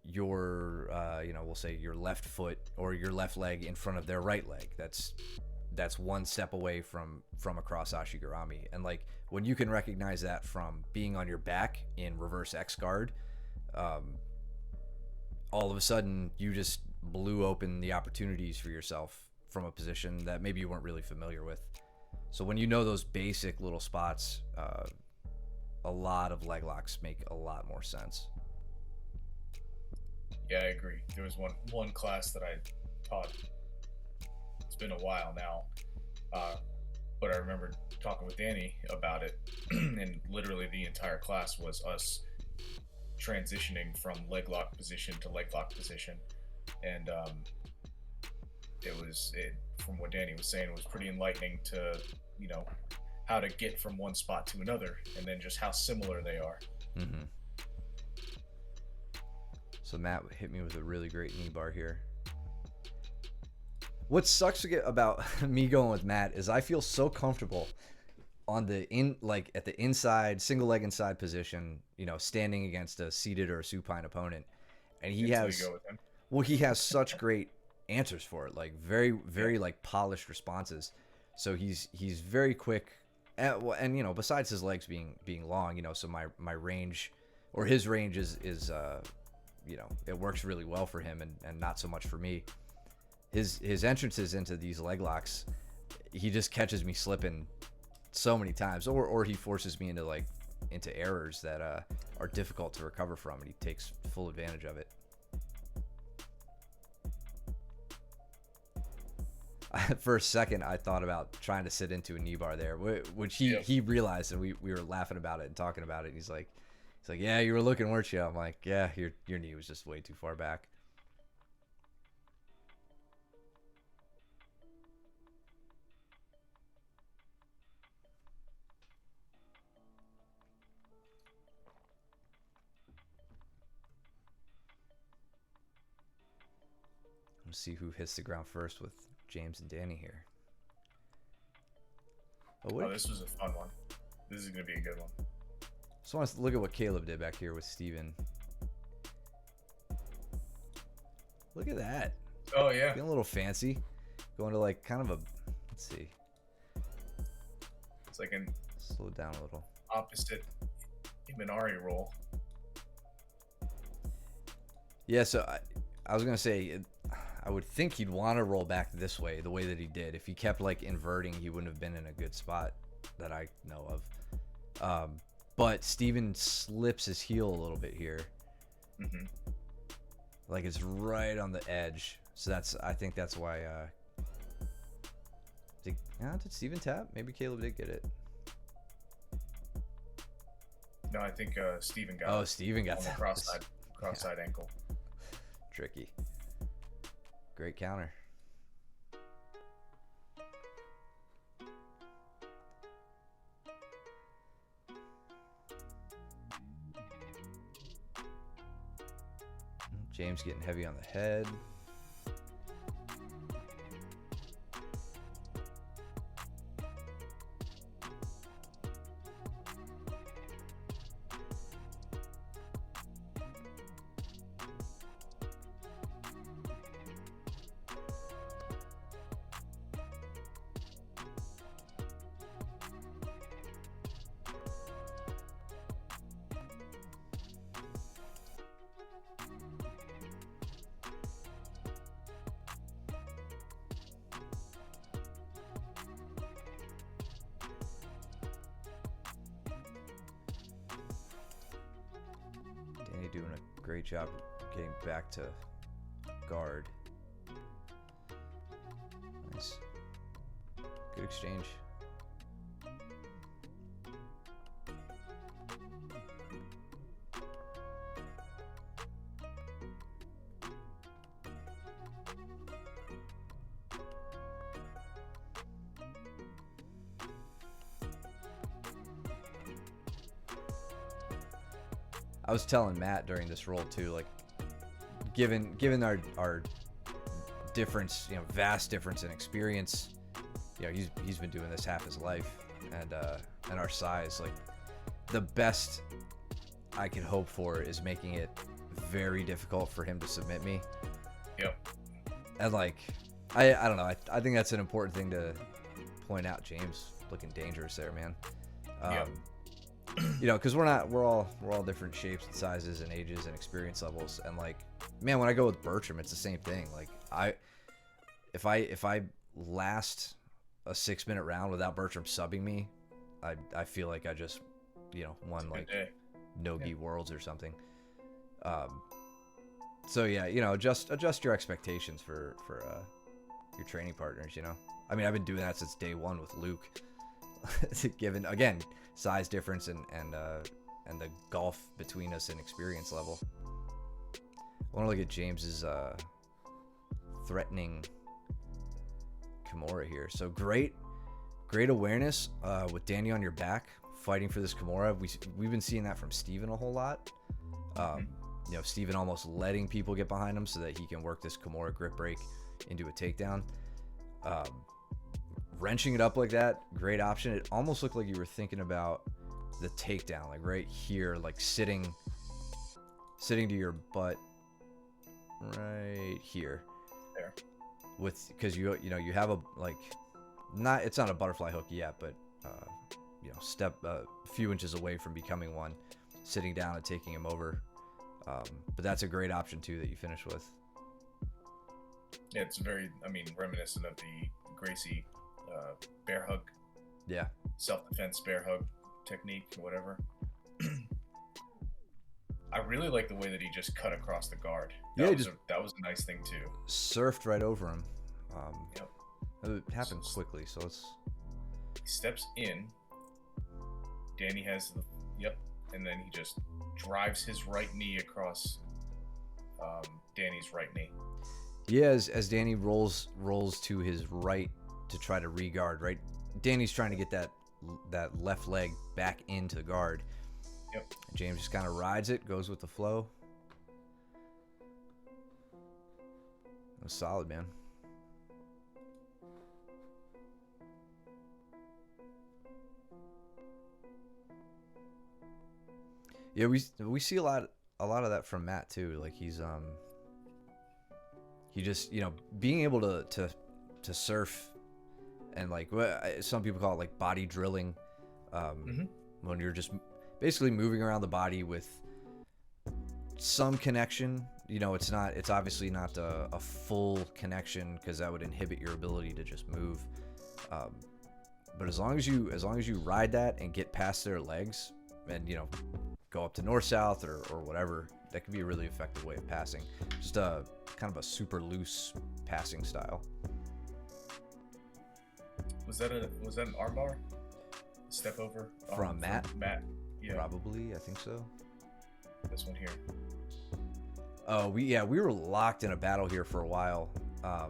you know, we'll say your left foot or your left leg in front of their right leg. That's one step away from a cross ashigarami. And like when you can recognize that from being on your back in reverse X guard, all of a sudden you just blew open the opportunities for yourself from a position that maybe you weren't really familiar with. So when you know those basic little spots, a lot of leg locks make a lot more sense. Yeah, I agree. There was one class that I taught. It's been a while now, but I remember talking with Danny about it, and literally the entire class was us transitioning from leg lock position to leg lock position, and from what Danny was saying, it was pretty enlightening to, you know, how to get from one spot to another, and then just how similar they are. Mm-hmm. So Matt hit me with a really great knee bar here. What sucks about me going with Matt is I feel so comfortable on at the inside single leg inside position, you know, standing against a seated or a supine opponent, and he has such great answers for it, like very like polished responses. So he's very quick, and you know, besides his legs being long, you know, so my range or his range is you know, it works really well for him and not so much for me. His entrances into these leg locks, he just catches me slipping so many times, or he forces me into errors that are difficult to recover from, and he takes full advantage of it. For a second, I thought about trying to sit into a knee bar there, which he realized, and we were laughing about it and talking about it. He's like, yeah, you were looking, weren't you? I'm like, yeah, your knee was just way too far back. Let's see who hits the ground first with James and Danny here. Oh, this was a fun one. This is going to be a good one. Just want to look at what Caleb did back here with Steven. Look at that. Oh, yeah. Getting a little fancy. Going to like kind of a, let's see. It's like an slow down a little. Opposite Imanari roll. Yeah, so I was gonna say, I would think he'd want to roll back this way, the way that he did. If he kept like inverting, he wouldn't have been in a good spot that I know of. But Steven slips his heel a little bit here. Mm-hmm. Like it's right on the edge. So I think that's why. Did Steven tap? Maybe Caleb did get it. No, I think Steven got. Oh, Steven got on the that. cross-side ankle. Tricky. Great counter. James getting heavy on the head. Danny doing a great job getting back to guard. Nice. Good exchange. I was telling Matt during this roll too, like, given our difference, vast difference in experience, he's been doing this half his life, and our size, like, the best I could hope for is making it very difficult for him to submit me. Yep. And like, I don't know, I think that's an important thing to point out. James looking dangerous there, man. Yep. Because we're all different shapes and sizes and ages and experience levels, and like, man, when I go with Bertram, it's the same thing. Like, if I last a 6-minute round without Bertram subbing me, I feel like I just won like Nogi Worlds or something. So yeah, adjust your expectations for your training partners. I mean, I've been doing that since day one with Luke. Given again size difference and the gulf between us in experience level. I want to look at James's threatening Kimura here. So great awareness with Danny on your back fighting for this Kimura. We've been seeing that from Steven a whole lot. Steven almost letting people get behind him so that he can work this Kimura grip break into a takedown. Wrenching it up like that, great option. It almost looked like you were thinking about the takedown, like right here, like sitting to your butt right here. There. Because you have a, like, it's not a butterfly hook yet, but step a few inches away from becoming one, sitting down and taking him over. But that's a great option too that you finish with. Yeah, it's very, reminiscent of the Gracie bear hug. Yeah. Self-defense bear hug technique, whatever. I really like the way that he just cut across the guard. That was a nice thing too. Surfed right over him. Yep. It happened quickly, so it's. He steps in. Danny has and then he just drives his right knee across Danny's right knee. Yeah, as Danny rolls to his right to try to re-guard, right? Danny's trying to get that left leg back into the guard. Yep. James just kind of rides it, goes with the flow. It was solid, man. Yeah, we see a lot of that from Matt too. Like he just being able to surf, and like some people call it like body drilling, when you're just basically moving around the body with some connection, you know, it's not. It's obviously not a full connection because that would inhibit your ability to just move. But as long as you ride that and get past their legs, and you know, go up to north south or whatever, that could be a really effective way of passing. Just a kind of a super loose passing style. Was that an armbar? Step over From Matt? Matt. Yeah. Probably, I think so. This one here. Oh, we were locked in a battle here for a while. I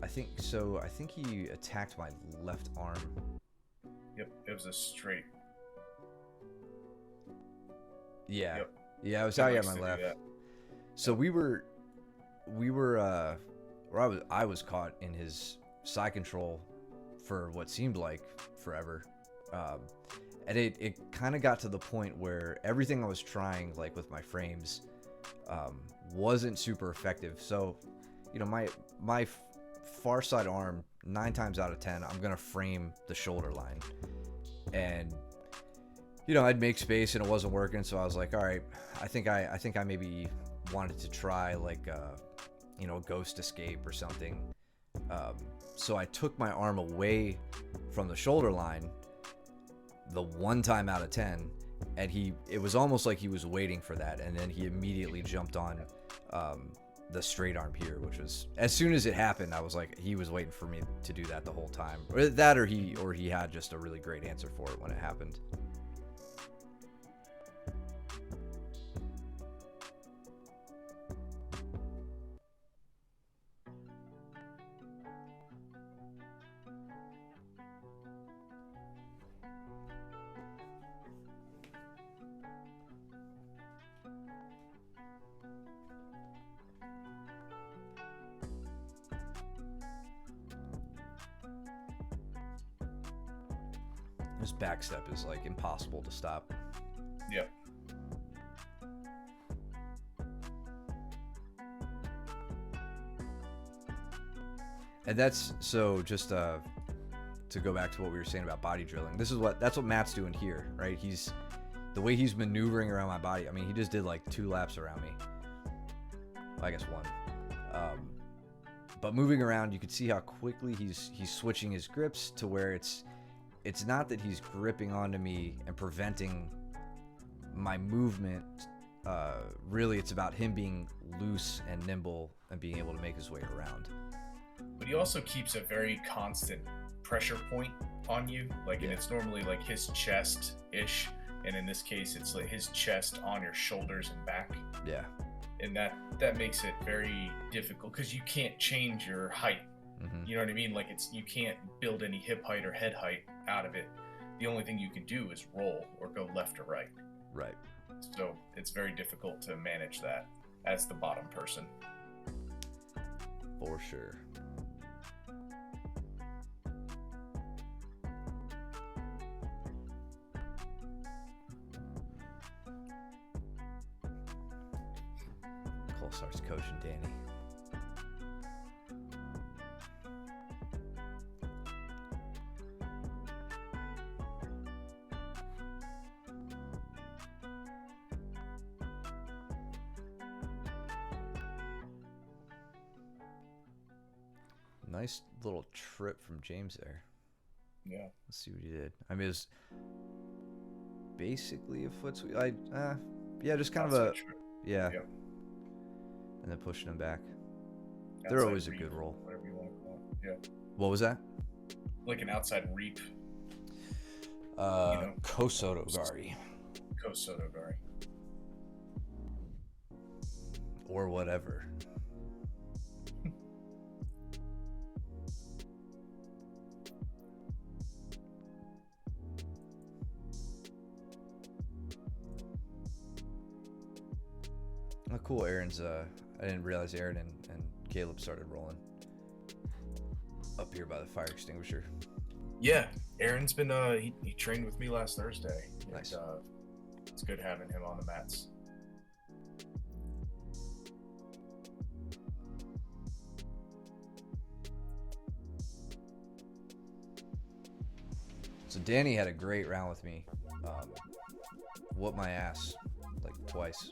think so. I think he attacked my left arm. Yep, it was a straight. Yeah. Yep. Yeah, I was He out at likes my to do left. that. So I was caught in his side control for what seemed like forever. And it kind of got to the point where everything I was trying, like with my frames, wasn't super effective. So, you know, my far side arm, 9 times out of 10, I'm gonna frame the shoulder line, and you know, I'd make space and it wasn't working. So I was like, all right, I think I maybe wanted to try like you know, a ghost escape or something. So I took my arm away from the shoulder line the 1 time out of 10, and it was almost like he was waiting for that, and then he immediately jumped on the straight arm here, which was, as soon as it happened, I was like, he was waiting for me to do that the whole time, or that, or he had just a really great answer for it when it happened. This back step is like impossible to stop. Yep. And that's so just to go back to what we were saying about body drilling. That's what Matt's doing here, right? The way he's maneuvering around my body. I mean, he just did like 2 laps around me. I guess 1. But moving around, you could see how quickly he's switching his grips to where it's not that he's gripping onto me and preventing my movement. Really, it's about him being loose and nimble and being able to make his way around. But he also keeps a very constant pressure point on you. Like, and it's normally like his chest-ish. And in this case, it's like his chest on your shoulders and back. Yeah. And that makes it very difficult because you can't change your height. Mm-hmm. You know what I mean? Like, you can't build any hip height or head height out of it. The only thing you can do is roll or go left or right. Right. So it's very difficult to manage that as the bottom person. For sure. Cole starts coaching Danny. Nice little trip from James there. Yeah. Let's see what he did. I mean, it was basically a foot sweep. Yeah, just kind of a, yeah. Yep. And then pushing him back. Outside They're always a reap, good roll. whatever you want to call it. Yeah. What was that? Like an outside reap. You know? Kosotogari. Kosotogari. Or whatever. Oh, cool. Aaron's, I didn't realize Aaron and Caleb started rolling up here by the fire extinguisher. Yeah. Aaron's been, he trained with me last Thursday. Nice. And, it's good having him on the mats. So Danny had a great round with me. Whooped my ass like twice.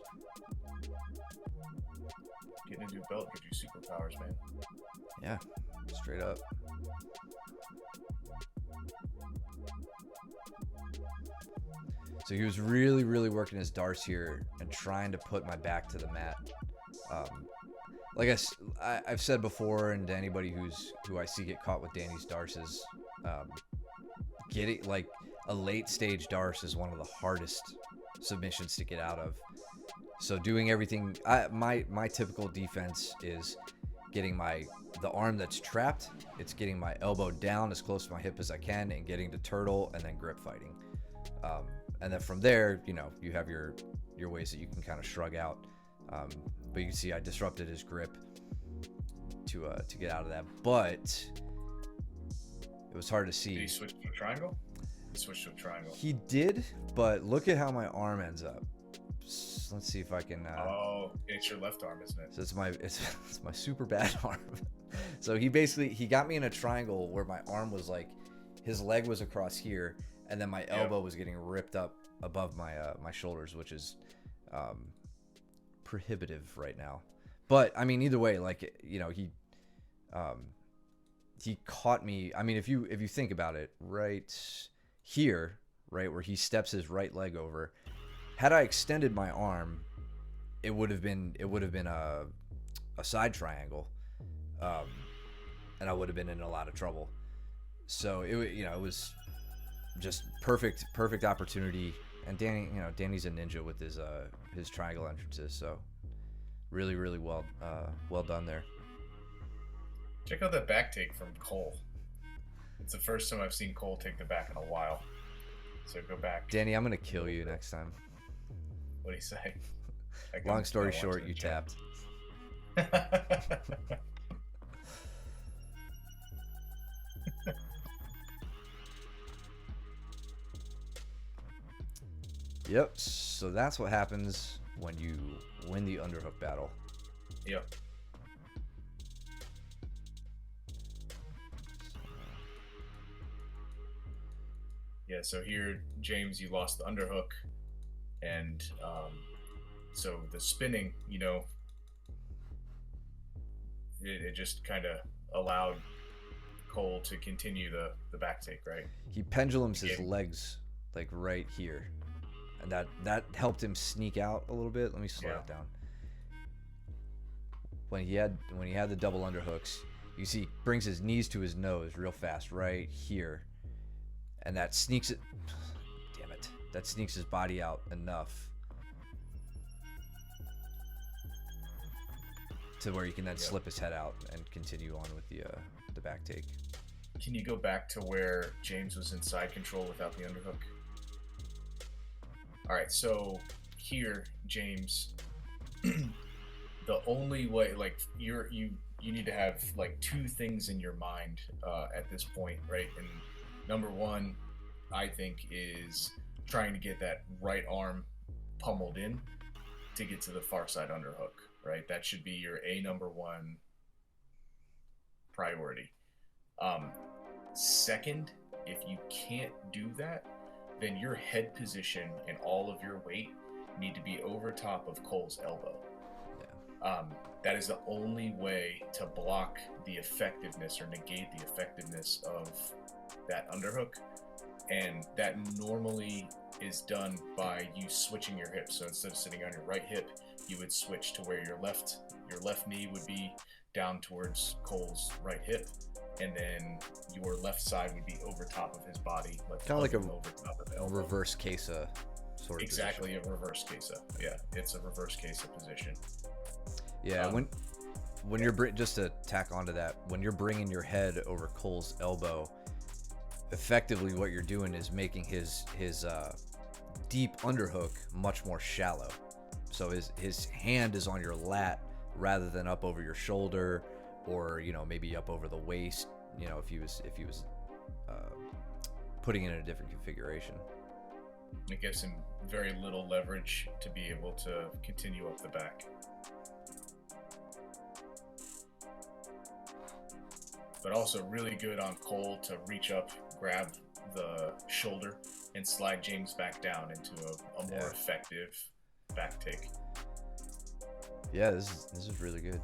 getting a new belt gives you superpowers, man. Yeah, straight up. So he was really, really working his darts here and trying to put my back to the mat. Like I've said before, and to anybody who I see get caught with Danny's darts is getting like a late stage darts is one of the hardest submissions to get out of. So doing everything, my typical defense is getting the arm that's trapped. It's getting my elbow down as close to my hip as I can and getting to turtle and then grip fighting. And then from there, you know, you have your ways that you can kind of shrug out. But you can see I disrupted his grip to get out of that. But it was hard to see. Did he switch to a triangle? He switched to a triangle. He did, but look at how my arm ends up. Let's see if I can. Oh, it's your left arm, isn't it? So it's my super bad arm. So he got me in a triangle where my arm was like, his leg was across here, and then my elbow was getting ripped up above my my shoulders, which is prohibitive right now. But I mean, either way, like, you know, he caught me. I mean, if you think about it, right here, right where he steps his right leg over, had I extended my arm, it would have been a side triangle, and I would have been in a lot of trouble. So it was just perfect opportunity. And Danny's a ninja with his triangle entrances. So really, really well done there. Check out that back take from Cole. It's the first time I've seen Cole take the back in a while. So go back. Danny, I'm gonna kill you next time. What do you say? Long story short, you tapped. Yep, so that's what happens when you win the underhook battle. Yep. Yeah, so here, James, you lost the underhook, and so the spinning, you know, it just kind of allowed Cole to continue the back take, right? He pendulums his legs like right here, and that helped him sneak out a little bit. Let me slow it down. When he had the double underhooks, you see, brings his knees to his nose real fast right here, and that sneaks it. Damn it! That sneaks his body out enough to where he can then slip his head out and continue on with the back take. Can you go back to where James was in side control without the underhook? All right, so here, James, the only way, like, you need to have like two things in your mind at this point, right? And number one, I think, is trying to get that right arm pummeled in to get to the far side underhook, right? That should be your number one priority. Second, if you can't do that, then your head position and all of your weight need to be over top of Cole's elbow. Yeah. That is the only way to block the effectiveness or negate the effectiveness of that underhook. And that normally is done by you switching your hips. So instead of sitting on your right hip, you would switch to where your left knee would be down towards Cole's right hip, and then your left side would be over top of his body, kind of like over top of the elbow. Reverse Kesa sort of exactly position. A reverse Kesa. Yeah, it's a reverse Kesa position. Yeah, when you're just to tack onto that, when you're bringing your head over Cole's elbow, effectively what you're doing is making his deep underhook much more shallow. So his hand is on your lat rather than up over your shoulder, or maybe up over the waist. If he was putting it in a different configuration. It gives him very little leverage to be able to continue up the back. But also really good on Cole to reach up, grab the shoulder, and slide James back down into a more effective back take. Yeah, this is really good.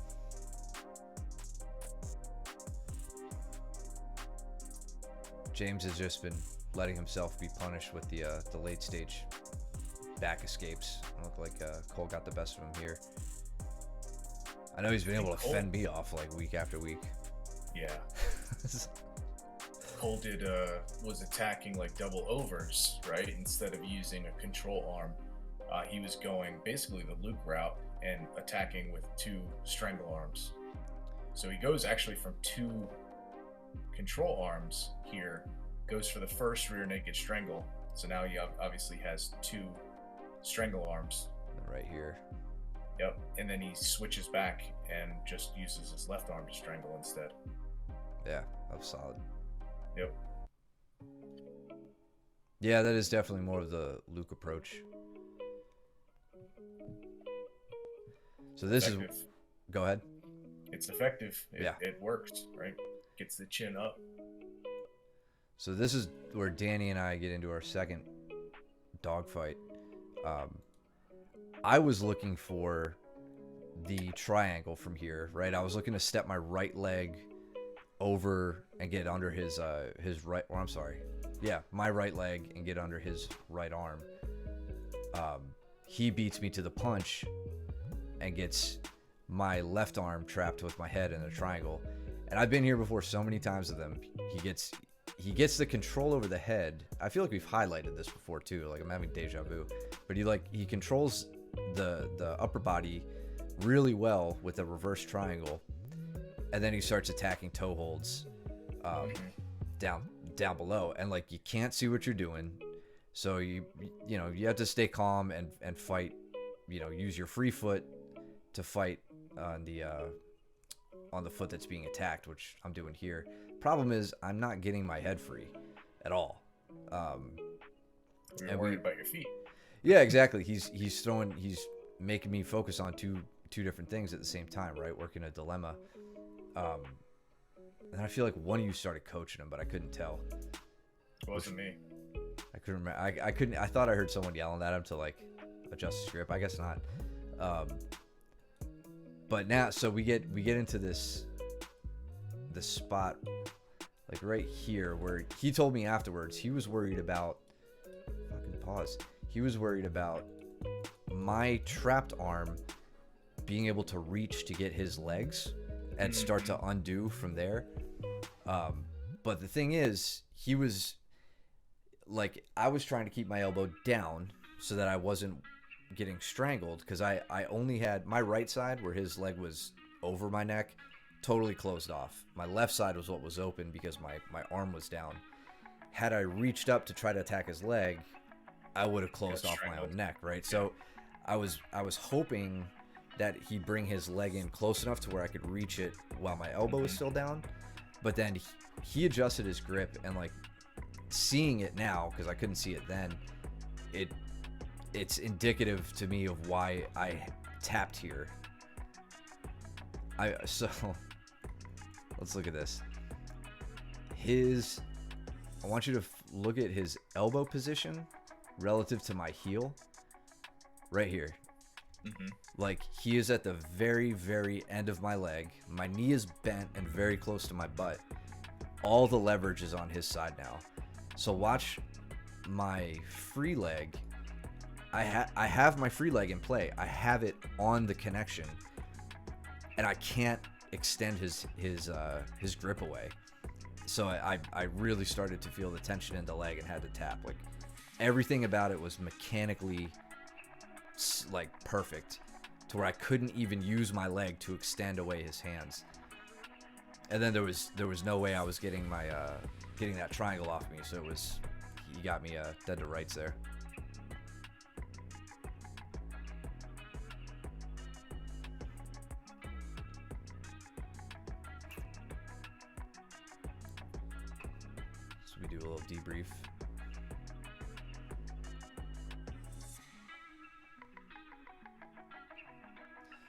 James has just been letting himself be punished with the late stage back escapes. It looked like Cole got the best of him here. I know he's been able to fend me off like week after week. Yeah. Cole was attacking like double overs, right? Instead of using a control arm, he was going basically the Luke route and attacking with 2 strangle arms. So he goes actually from 2 control arms here, goes for the first rear naked strangle. So now he obviously has 2 strangle arms. Right here. Yep. And then he switches back and just uses his left arm to strangle instead. Yeah, that was solid. Yep. Yeah, that is definitely more of the Luke approach. So this effective. is... Go ahead. It's effective. Yeah. It works, right? Gets the chin up. So this is where Danny and I get into our second dogfight. I was looking for the triangle from here, right? I was looking to step my right leg over and get under his right, or I'm sorry, yeah, my right leg and get under his right arm. He beats me to the punch and gets my left arm trapped with my head in a triangle. And I've been here before so many times with him. He gets the control over the head. I feel like we've highlighted this before too. Like I'm having deja vu. But he controls the upper body really well with a reverse triangle, and then he starts attacking toe holds down below, and like you can't see what you're doing, so you have to stay calm and fight. Use your free foot to fight on the foot that's being attacked, which I'm doing here. Problem is I'm not getting my head free at all. You're worried about your feet. Yeah, exactly. He's making me focus on two different things at the same time, right? Working a dilemma. And I feel like one of you started coaching him, but I couldn't tell. It wasn't me. I couldn't remember. I couldn't. I thought I heard someone yelling at him to like adjust his grip. I guess not. But now, so we get into this spot, like right here, where he told me afterwards he was worried about. Fucking pause. He was worried about my trapped arm being able to reach to get his legs and start to undo from there. But the thing is, he was like, I was trying to keep my elbow down so that I wasn't getting strangled, because I only had my right side where his leg was over my neck totally closed off. My left side was what was open because my arm was down. Had I reached up to try to attack his leg, I would have closed off my own neck, right? So I was hoping that he'd bring his leg in close enough to where I could reach it while my elbow was still down. But then he adjusted his grip, and like seeing it now, because I couldn't see it then, it's indicative to me of why I tapped here. So let's look at this. I want you to look at his elbow position relative to my heel right here. Like, he is at the very, very end of my leg. My knee is bent and very close to my butt. All the leverage is on his side now. So watch my free leg. I have my free leg in play. I have it on the connection, and I can't extend his grip away. So I really started to feel the tension in the leg and had to tap. Like, everything about it was mechanically like perfect, to where I couldn't even use my leg to extend away his hands. And then there was no way I was getting my getting that triangle off me. So he got me dead to rights there. So we do a little debrief.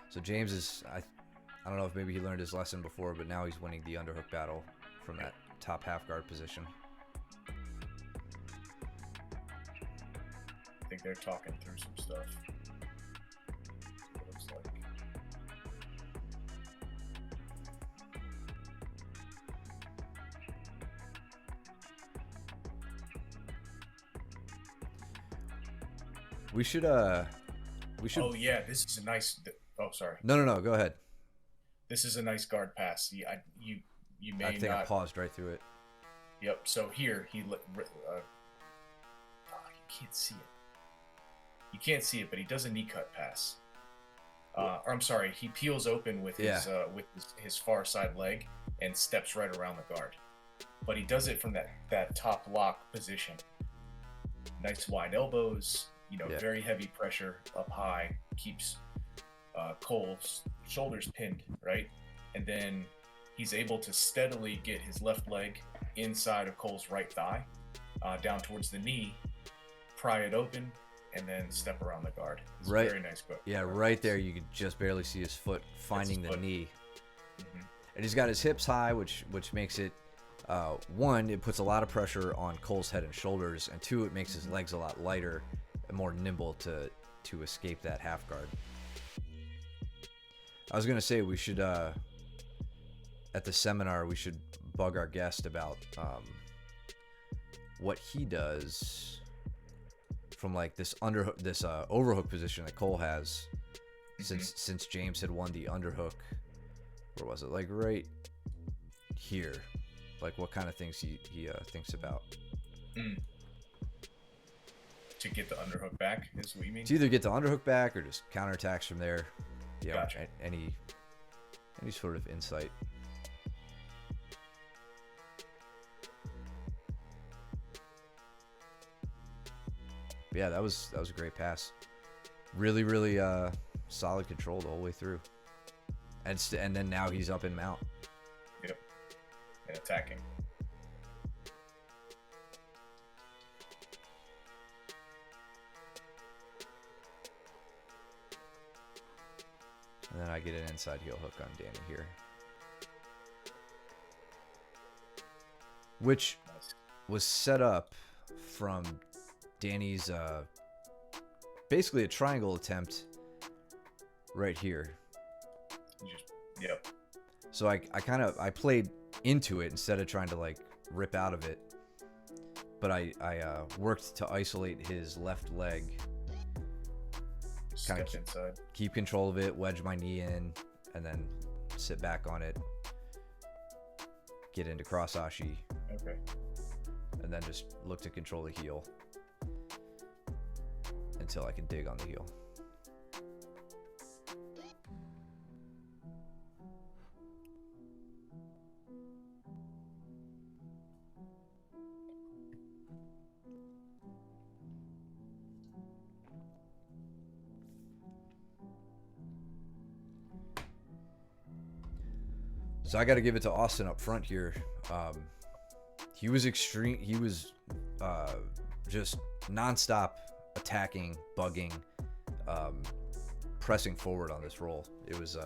So James is, I don't know if maybe he learned his lesson before, but now he's winning the underhook battle from that top half guard position. I think they're talking through some stuff. It looks like. We should Oh yeah, this is a nice. Oh, sorry. no, go ahead. This is a nice guard pass. You I may think I not. paused right through it. Yep. So here you can't see it. You can't see it, but he does a knee cut pass. Or I'm sorry, he peels open with his far side leg and steps right around the guard. But he does it from that top lock position. Nice wide elbows, very heavy pressure up high, keeps Cole's shoulders pinned, right? And then he's able to steadily get his left leg inside of Cole's right thigh, down towards the knee, pry it open, and then step around the guard. It's Right. a very nice grip. Yeah, right there you could just barely see his foot finding the foot. knee. Mhm. And he's got his hips high, which makes it one, it puts a lot of pressure on Cole's head and shoulders, and two, it makes his legs a lot lighter and more nimble to escape that half guard. I was gonna say we should at the seminar we should bug our guest about what he does from like this overhook position that Cole has since James had won the underhook. Where was it? Like right here. Like what kind of things he thinks about. To get the underhook back is what you mean? To either get the underhook back or just counterattacks from there. Yeah, Gotcha. Any sort of insight. But yeah, that was a great pass. Really, really solid control the whole way through. And then now he's up in mount. Yep. And attacking. And then I get an inside heel hook on Danny here. Which Nice. was set up from Danny's basically a triangle attempt right here. Yep. So I played into it instead of trying to like rip out of it. But I worked to isolate his left leg, Step inside. keep control of it, wedge my knee in, and then sit back on it, get into cross ashi, Okay. and then just look to control the heel until I can dig on the heel. So I got to give it to Austin up front here. He was extreme. He was just nonstop attacking, bugging, pressing forward on this roll. It was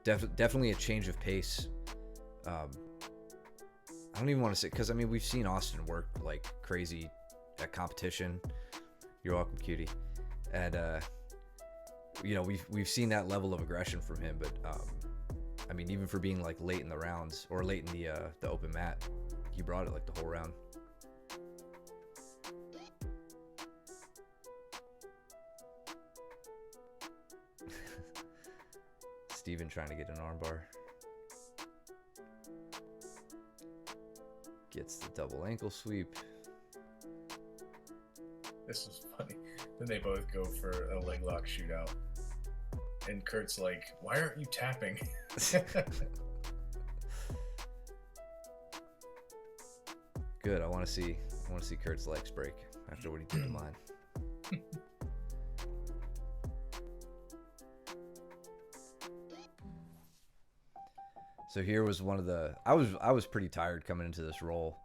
definitely a change of pace. I don't even want to say, because I mean we've seen Austin work like crazy at competition. You're welcome, cutie. And we've seen that level of aggression from him, but I mean, even for being like late in the rounds or late in the open mat, he brought it like the whole round. Steven trying to get an armbar. Gets the double ankle sweep. This was funny. Then they both go for a leg lock shootout. And Kurt's like, why aren't you tapping? Good. I want to see Kurt's legs break after what he did to mine. So here was one of the I was pretty tired coming into this roll,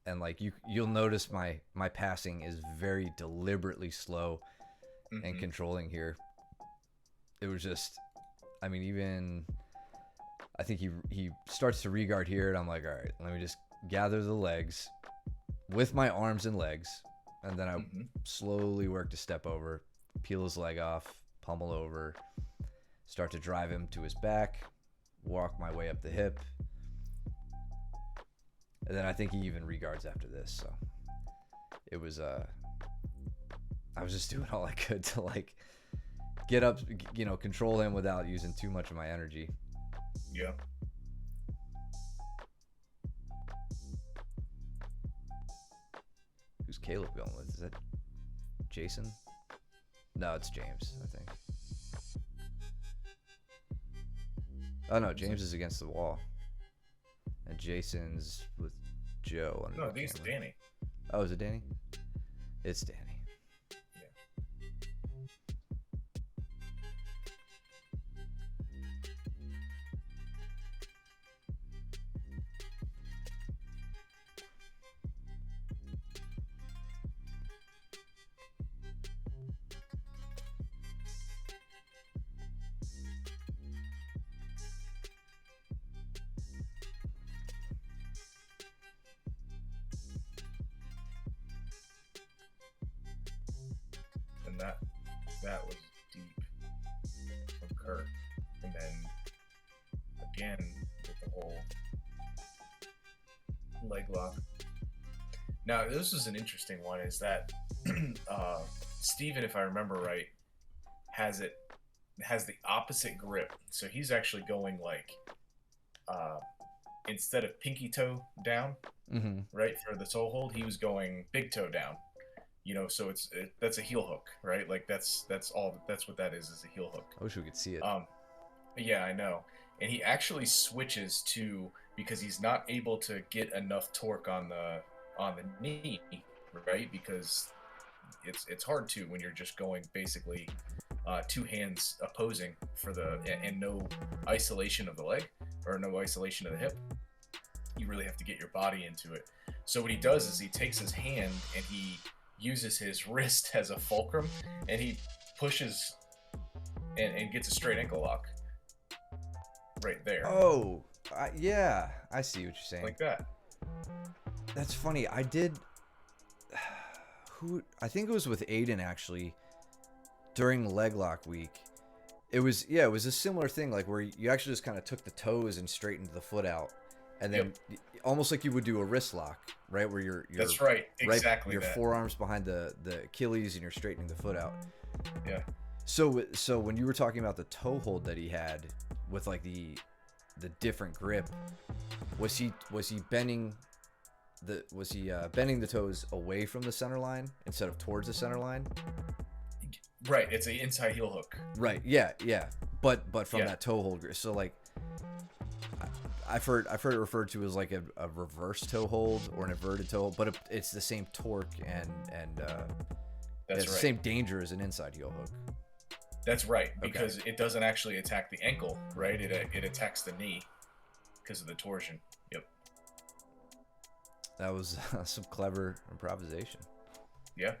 and like you'll notice my passing is very deliberately slow and controlling here. It was just, I mean, even I think he starts to regard here, and I'm like, all right, let me just gather the legs with my arms and legs, and then I slowly work to step over, peel his leg off, pummel over, start to drive him to his back, walk my way up the hip, and then I think he even regards after this. So it was I was just doing all I could to like get up, control him without using too much of my energy. Yeah. Who's Caleb going with? Is that Jason? No, it's James, I think. Oh no, James is against the wall. And Jason's with Joe. No, I think it's Danny. Oh, is it Danny? It's Danny. And that was deep from Kurt. And then again with the whole leg lock. Now this is an interesting one, is that Steven, if I remember right, has the opposite grip. So he's actually going like instead of pinky toe down, right, for the toe hold, he was going big toe down. So that's a heel hook, right? Like that's what that is a heel hook. I wish we could see it. Yeah, I know. And he actually switches to, because he's not able to get enough torque on the knee, right? Because it's hard to when you're just going basically two hands opposing and no isolation of the leg or no isolation of the hip. You really have to get your body into it. So what he does is he takes his hand and he uses his wrist as a fulcrum, and he pushes and gets a straight ankle lock right there. Oh, yeah, I see what you're saying. Like that. That's funny. I did. I think it was with Aiden actually during leg lock week. It was a similar thing, like where you actually just kind of took the toes and straightened the foot out, and then almost like you would do a wrist lock, right? Where you're that's right, exactly. Your forearms behind the Achilles and you're straightening the foot out. Yeah. So when you were talking about the toe hold that he had with like the different grip, was he bending the toes away from the center line instead of towards the center line? Right, it's an inside heel hook. Right, yeah. But from that toe hold grip. So like I've heard it referred to as like a reverse toe hold or an inverted toe hold, but it's the same torque and it's the same danger as an inside heel hook. That's right, because it doesn't actually attack the ankle, right? It attacks the knee because of the torsion. Yep. That was some clever improvisation. Yeah.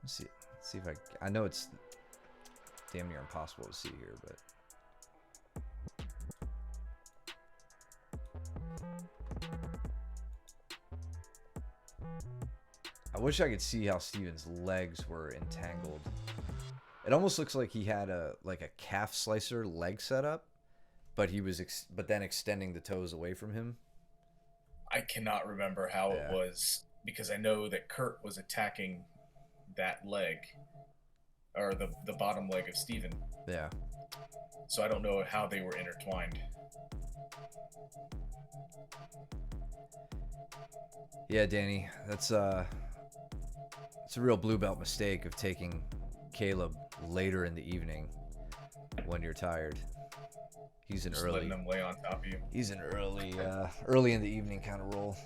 Let's see if I know it's damn near impossible to see here, but I wish I could see how Steven's legs were entangled. It almost looks like he had a calf slicer leg setup, but he was but then extending the toes away from him. I cannot remember how it was, because I know that Kurt was attacking that leg, or the bottom leg of Steven. Yeah. So I don't know how they were intertwined. Yeah, Danny, that's a real blue belt mistake of taking Caleb later in the evening when you're tired. He's an Just early. letting them lay on top of you. He's an early in the evening kind of role.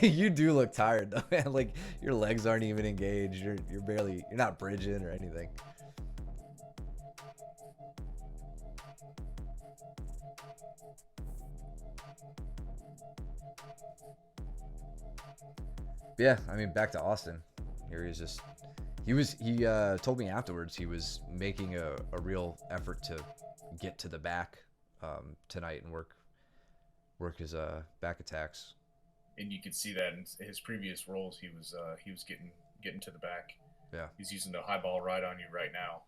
You do look tired though, man. Like your legs aren't even engaged. You're not bridging or anything. Yeah, I mean, back to Austin. Here he told me afterwards he was making a real effort to get to the back tonight and work his back attacks. And you could see that in his previous roles, he was getting to the back. Yeah. He's using the high ball right on you right now,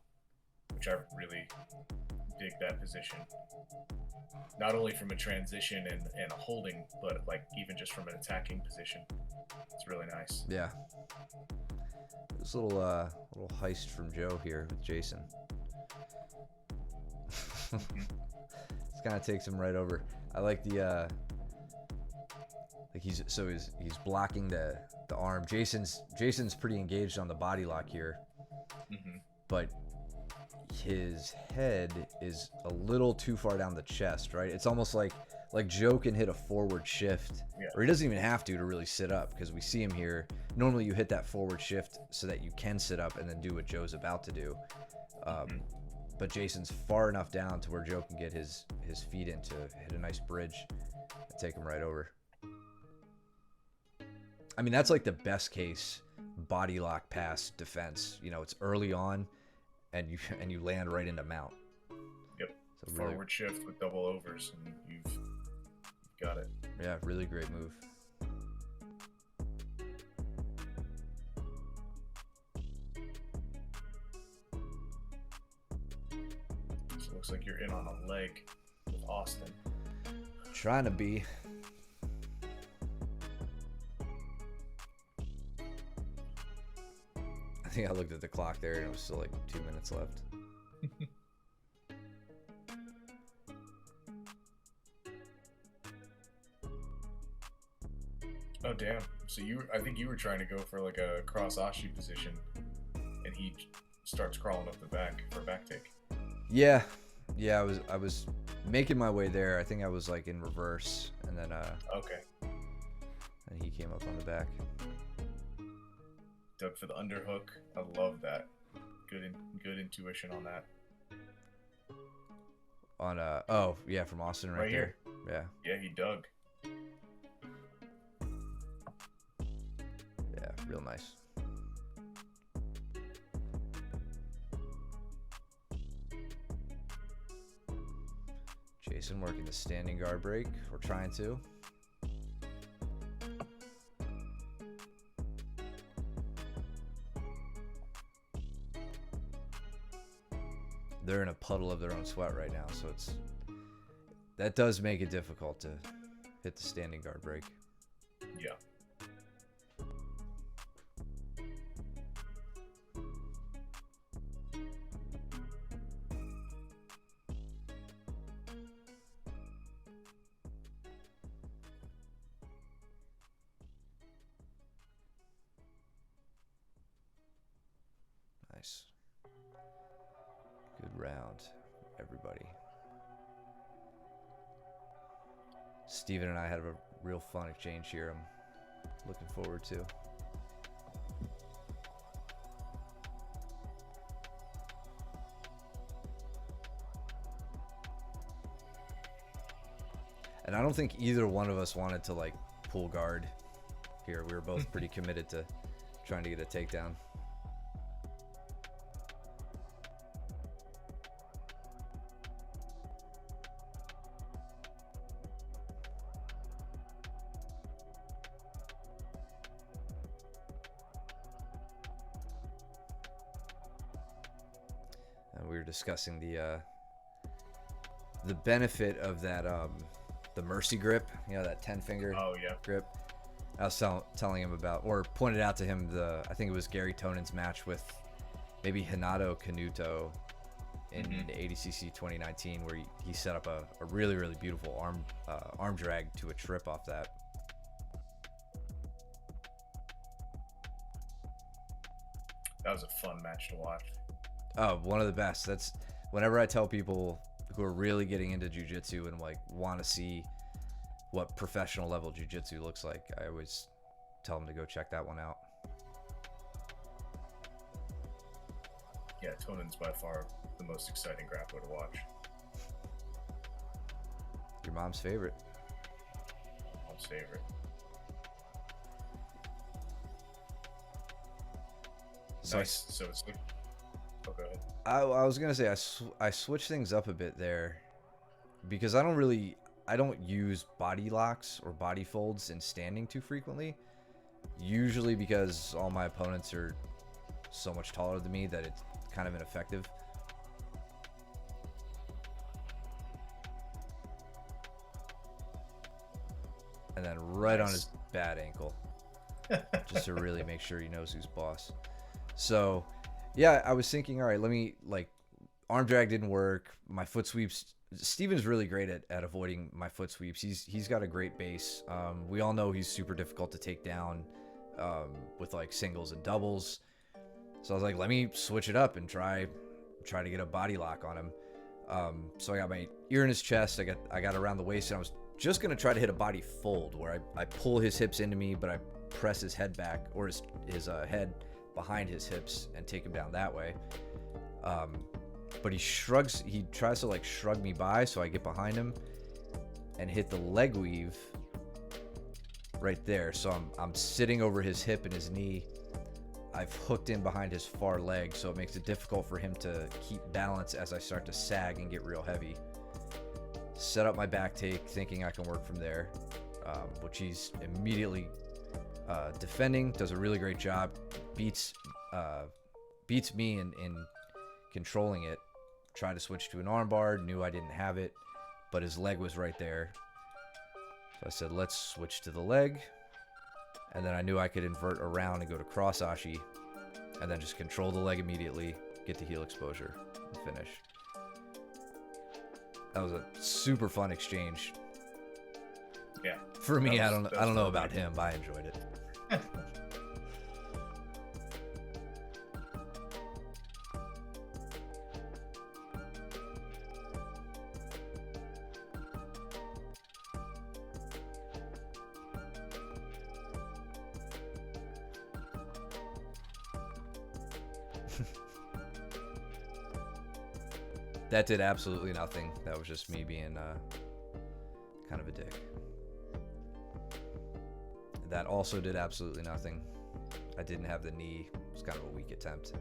which I really dig that position. Not only from a transition and a holding, but like even just from an attacking position. It's really nice. Yeah. This little heist from Joe here with Jason. This kind of takes him right over. I like the like he's blocking the arm. Jason's pretty engaged on the body lock here, but his head is a little too far down the chest, right? It's almost like Joe can hit a forward shift, or he doesn't even have to really sit up, because we see him here. Normally you hit that forward shift so that you can sit up and then do what Joe's about to do. But Jason's far enough down to where Joe can get his feet in to hit a nice bridge and take him right over. I mean, that's like the best case body lock pass defense. You know, it's early on, and you land right into mount. Yep. So Forward really, shift with double overs, and you've got it. Yeah, really great move. So it looks like you're in on a leg with Austin. Trying to be. I think I looked at the clock there and it was still like 2 minutes left. Oh damn! So I think you were trying to go for like a cross ashi position, and he starts crawling up the back for a back take. Yeah, I was making my way there. I think I was like in reverse, and then Okay. and he came up on the back. Dug for the underhook. I love that. Good intuition on that. On oh yeah, from Austin right there. Here. Yeah, he dug. Yeah, real nice. Jason working the standing guard break. We're trying to. They're in a puddle of their own sweat right now, so that does make it difficult to hit the standing guard break. Yeah. Nice. Good round, everybody. Steven and I had a real fun exchange here. I'm looking forward to. And I don't think either one of us wanted to like pull guard here. We were both pretty committed to trying to get a takedown. And we were discussing the benefit of that the mercy grip, you know, that 10-finger grip. I was telling him about, or pointed out to him, I think it was Gary Tonon's match with maybe Hinato Canuto in the ADCC 2019, where he set up a really, really beautiful arm drag to a trip off that. That was a fun match to watch. Oh, one of the best. That's whenever I tell people who are really getting into jiu-jitsu and like want to see what professional level jiu-jitsu looks like, I always tell them to go check that one out. Yeah, Tonon's by far the most exciting grappler to watch. Your mom's favorite. Mom's favorite. So nice. So it's like, oh, go ahead. I was gonna say I switched things up a bit there, because I don't use body locks or body folds in standing too frequently, usually because all my opponents are so much taller than me that it's kind of ineffective. and then right on Nice. his bad ankle, just to really make sure he knows who's boss. So, yeah, I was thinking, all right, let me like arm drag didn't work. My foot sweeps. Steven's really great at avoiding my foot sweeps. He's got a great base. We all know he's super difficult to take down with like singles and doubles. So I was like, let me switch it up and try to get a body lock on him. So I got my ear in his chest. I got around the waist, and I was just gonna try to hit a body fold where I pull his hips into me, but I press his head back, or his head behind his hips, and take him down that way. But he shrugs. He tries to like shrug me by, so I get behind him and hit the leg weave right there. So I'm sitting over his hip and his knee. I've hooked in behind his far leg, so it makes it difficult for him to keep balance as I start to sag and get real heavy. Set up my back take, thinking I can work from there, which he's immediately defending. Does a really great job. Beats me in controlling it. Tried to switch to an armbar, knew I didn't have it, but his leg was right there. So I said, let's switch to the leg. And then I knew I could invert around and go to cross ashi, and then just control the leg immediately, get the heel exposure, and finish. That was a super fun exchange. Yeah. For me, I don't know really about good. him, but I enjoyed it. That did absolutely nothing. That was just me being kind of a dick. That also did absolutely nothing. I didn't have the knee. It was kind of a weak attempt.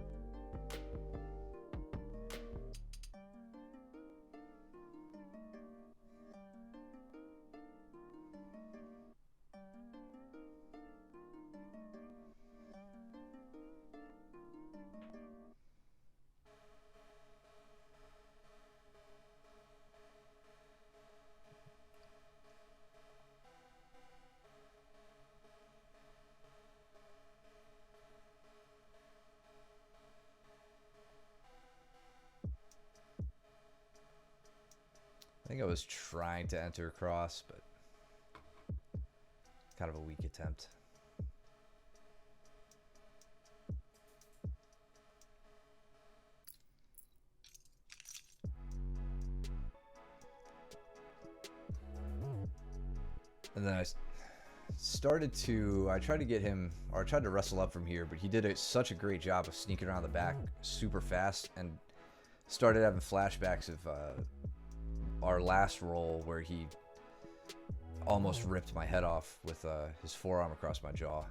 I think I was trying to enter across, but kind of a weak attempt. And then I tried to get him, or I tried to wrestle up from here, but he did such a great job of sneaking around the back super fast, and started having flashbacks of our last roll where he almost ripped my head off with his forearm across my jaw.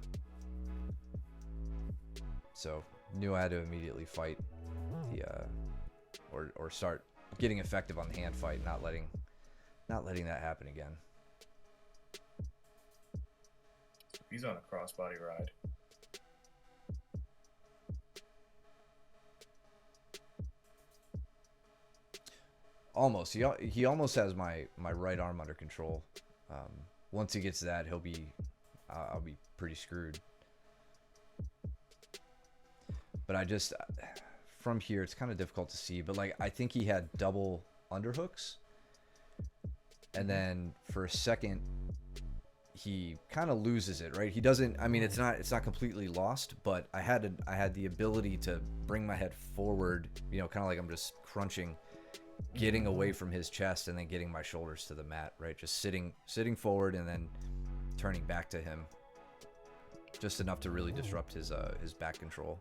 So knew I had to immediately fight the or start getting effective on the hand fight, not letting that happen again. He's on a crossbody ride. Almost. He almost has my right arm under control. Once he gets that, I'll be pretty screwed. But I just, from here, it's kind of difficult to see. But like, I think he had double underhooks, and then for a second, he kind of loses it. Right? He doesn't. I mean, it's not completely lost. But I had the ability to bring my head forward. You know, kind of like I'm just crunching, getting away from his chest, and then getting my shoulders to the mat. Right? Just sitting forward and then turning back to him. Just enough to really disrupt his back control.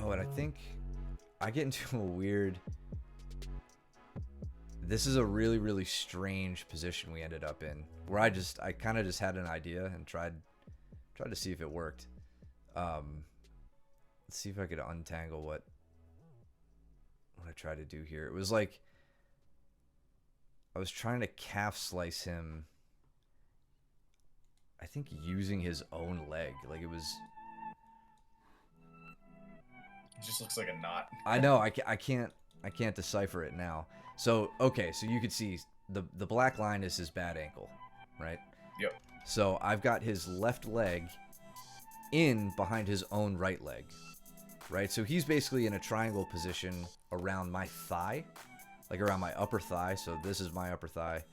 Oh, and I think I get into a weird... This is a really, really strange position we ended up in, where I kind of just had an idea and tried to see if it worked. Let's see if I could untangle what I tried to do here. It was like I was trying to calf slice him, I think using his own leg. Like it was... It just looks like a knot. I know, I can't... I can't decipher it now. So okay, so you could see the black line is his bad ankle, right? Yep. So I've got his left leg in behind his own right leg, right? So he's basically in a triangle position around my thigh, like around my upper thigh. So this is my upper thigh,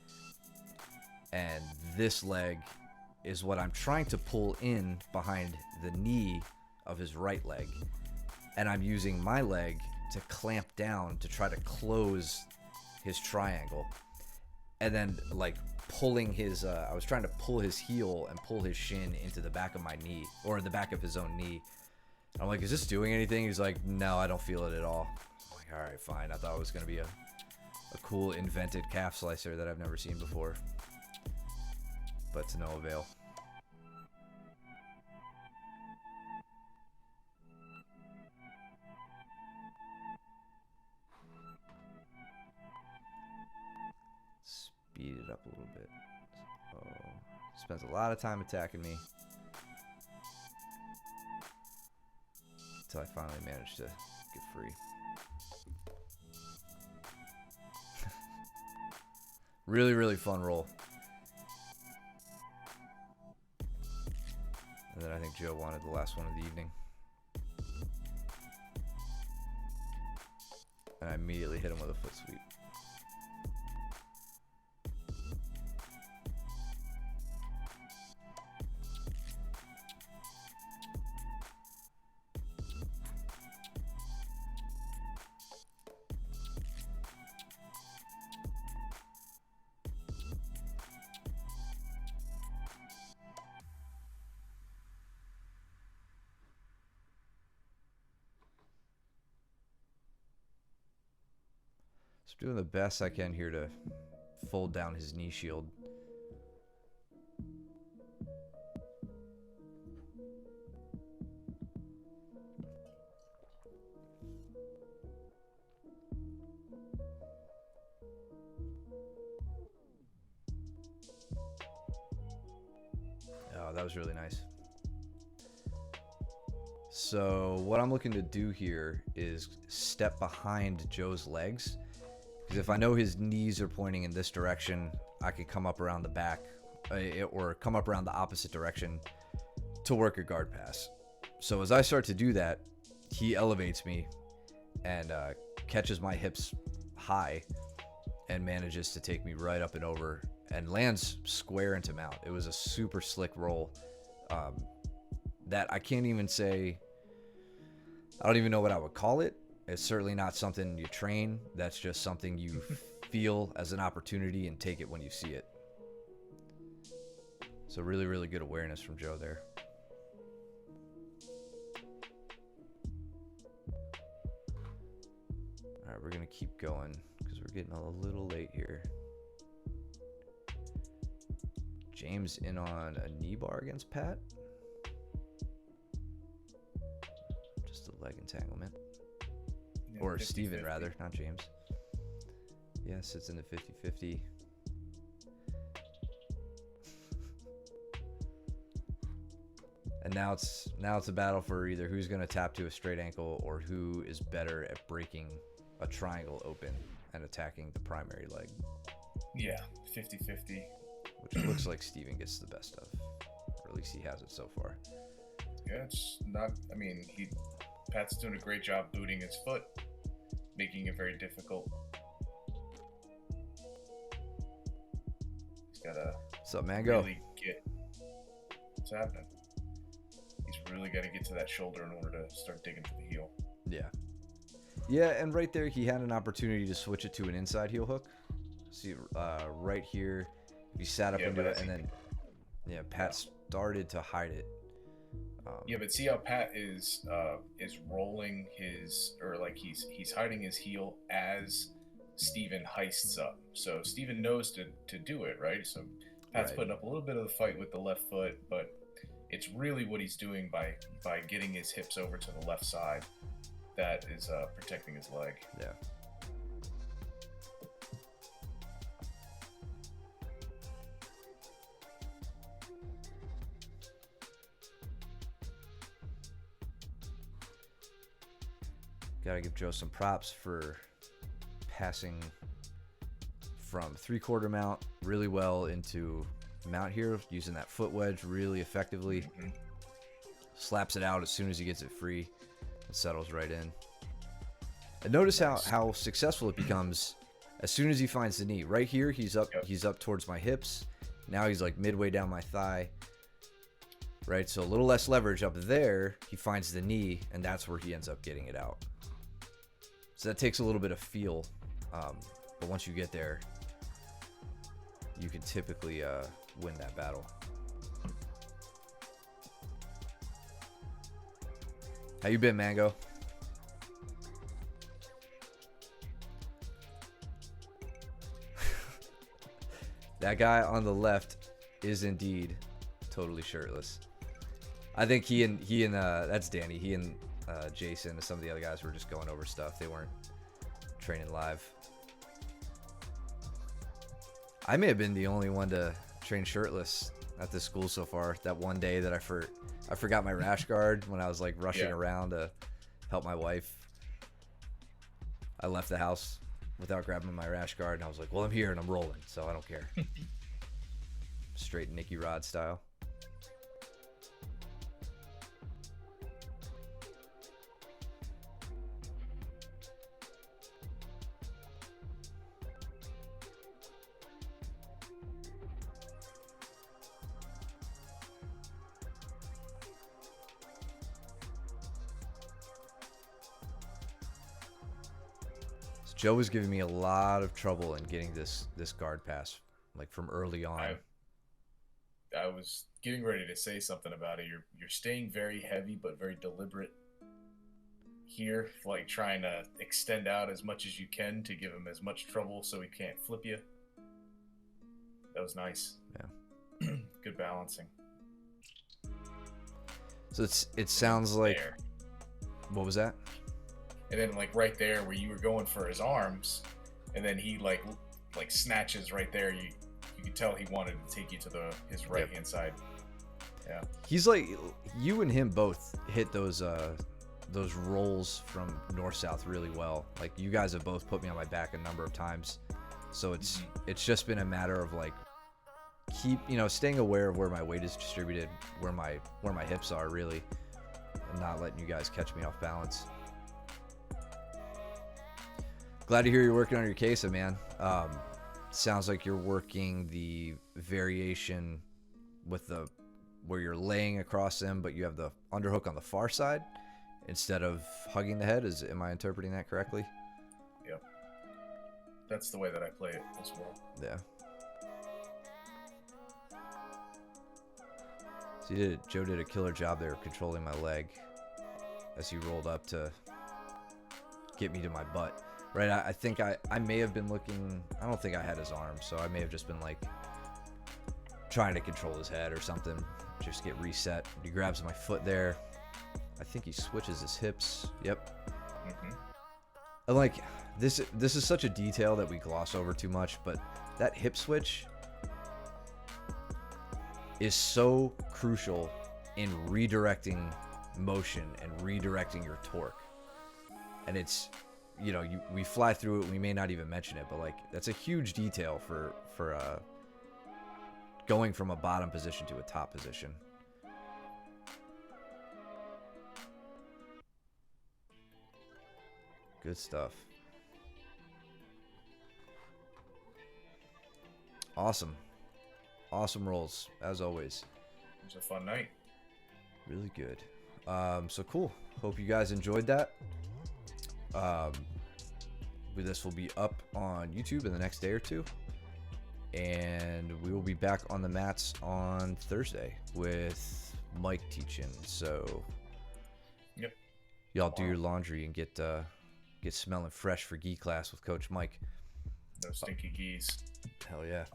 and this leg is what I'm trying to pull in behind the knee of his right leg, and I'm using my leg to clamp down to try to close his triangle, and then like pulling his I was trying to pull his heel and pull his shin into the back of my knee, or the back of his own knee. I'm like, is this doing anything? He's like, no, I don't feel it at all. I'm like, all right, fine. I thought it was gonna be a cool invented calf slicer that I've never seen before, but to no avail. Speed it up a little bit. So, spends a lot of time attacking me until I finally manage to get free. Really, really fun roll. And then I think Joe wanted the last one of the evening. And I immediately hit him with a foot sweep. So I'm doing the best I can here to fold down his knee shield. Oh, that was really nice. So what I'm looking to do here is step behind Joe's legs. Because if I know his knees are pointing in this direction, I could come up around the back or come up around the opposite direction to work a guard pass. So as I start to do that, he elevates me and catches my hips high and manages to take me right up and over and lands square into mount. It was a super slick roll that I can't even say, I don't even know what I would call it. It's certainly not something you train. That's just something you feel as an opportunity and take it when you see it. So really, really good awareness from Joe there. All right, we're going to keep going because we're getting a little late here. James in on a knee bar against Pat. Just a leg entanglement. Yeah, or 50-50. Steven, rather, not James. Yeah, sits in the 50-50. And now it's a battle for either who's going to tap to a straight ankle or who is better at breaking a triangle open and attacking the primary leg. Yeah, 50-50. Which looks like Steven gets the best of. Or at least he has it so far. Yeah, it's not, I mean, Pat's doing a great job booting his foot, making it very difficult. He's got to really get what's happening. He's really got to get to that shoulder in order to start digging for the heel. Yeah. Yeah, and right there he had an opportunity to switch it to an inside heel hook. See, right here, he sat up into it, and then, yeah, Pat started to hide it. Yeah, but see how Pat is rolling his, or like he's hiding his heel as Steven heists up. So Steven knows to do it, right? So Pat's putting up a little bit of the fight with the left foot, but it's really what he's doing by getting his hips over to the left side that is protecting his leg. Yeah. Gotta give Joe some props for passing from 3/4 mount really well into mount here, using that foot wedge really effectively. Mm-hmm. Slaps it out as soon as he gets it free. It settles right in. And notice how successful it becomes as soon as he finds the knee. Right here, he's up. Yep. He's up towards my hips. Now he's like midway down my thigh. Right, so a little less leverage up there. He finds the knee, and that's where he ends up getting it out. So that takes a little bit of feel, but once you get there, you can typically win that battle. How you been, Mango? That guy on the left is indeed totally shirtless. I think he and that's Danny. He and Jason and some of the other guys were just going over stuff. They weren't training live. I may have been the only one to train shirtless at this school so far. That one day that I forgot my rash guard when I was like rushing around to help my wife. I left the house without grabbing my rash guard, and I was like, well, I'm here and I'm rolling, so I don't care. Straight Nicky Rod style. Joe was giving me a lot of trouble in getting this guard pass, like from early on. I was getting ready to say something about it. You're staying very heavy but very deliberate here, like trying to extend out as much as you can to give him as much trouble so he can't flip you. That was nice. Yeah. Good balancing. So it sounds like there. What was that? And then like right there where you were going for his arms, and then he like snatches right there. You could tell he wanted to take you to his right hand side. Yeah. He's like, you and him both hit those rolls from north-south really well. Like you guys have both put me on my back a number of times. So it's just been a matter of like staying aware of where my weight is distributed, where my hips are really, and not letting you guys catch me off balance. Glad to hear you're working on your queso, man. Sounds like you're working the variation with where you're laying across them, but you have the underhook on the far side instead of hugging the head. Am I interpreting that correctly? Yep. That's the way that I play it as well. Yeah. So Joe did a killer job there controlling my leg as he rolled up to get me to my butt. Right, I think I may have been looking. I don't think I had his arm, so I may have just been like trying to control his head or something, just get reset. He grabs my foot there. I think he switches his hips. Yep. Mm-hmm. And like this is such a detail that we gloss over too much, but that hip switch is so crucial in redirecting motion and redirecting your torque. And it's, we fly through it, we may not even mention it, but like that's a huge detail for going from a bottom position to a top position. Good stuff. Awesome rolls as always. It was a fun night. Really good. So cool. Hope you guys enjoyed that. This will be up on YouTube in the next day or two, and we will be back on the mats on Thursday with Mike teaching. So yep, y'all do your laundry and get smelling fresh for gi class with Coach Mike. No stinky gis. Hell yeah.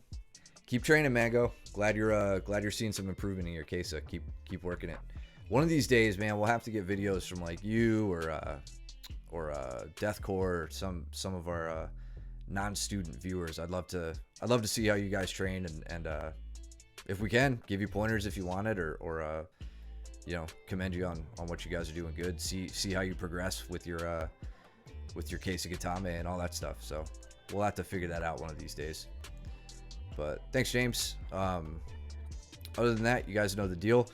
Keep training, Mango. Glad you're seeing some improvement in your queso. Keep working it. One of these days, man, we'll have to get videos from like you or Deathcore or some of our non-student viewers. I'd love to see how you guys train and if we can give you pointers if you want it or commend you on what you guys are doing good. See how you progress with your with your case of Gatame and all that stuff. So we'll have to figure that out one of these days. But thanks, James. Other than that, you guys know the deal.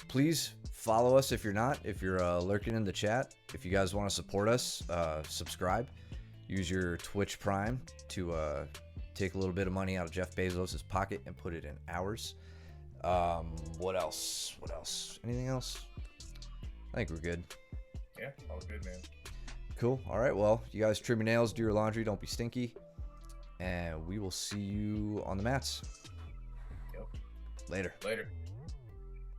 Please follow us if you're not. If you're lurking in the chat, if you guys want to support us, subscribe. Use your Twitch Prime to take a little bit of money out of Jeff Bezos' pocket and put it in ours. What else? Anything else? I think we're good. Yeah, all good, man. Cool. All right. Well, you guys trim your nails, do your laundry, don't be stinky. And we will see you on the mats. Yep. Later. Later.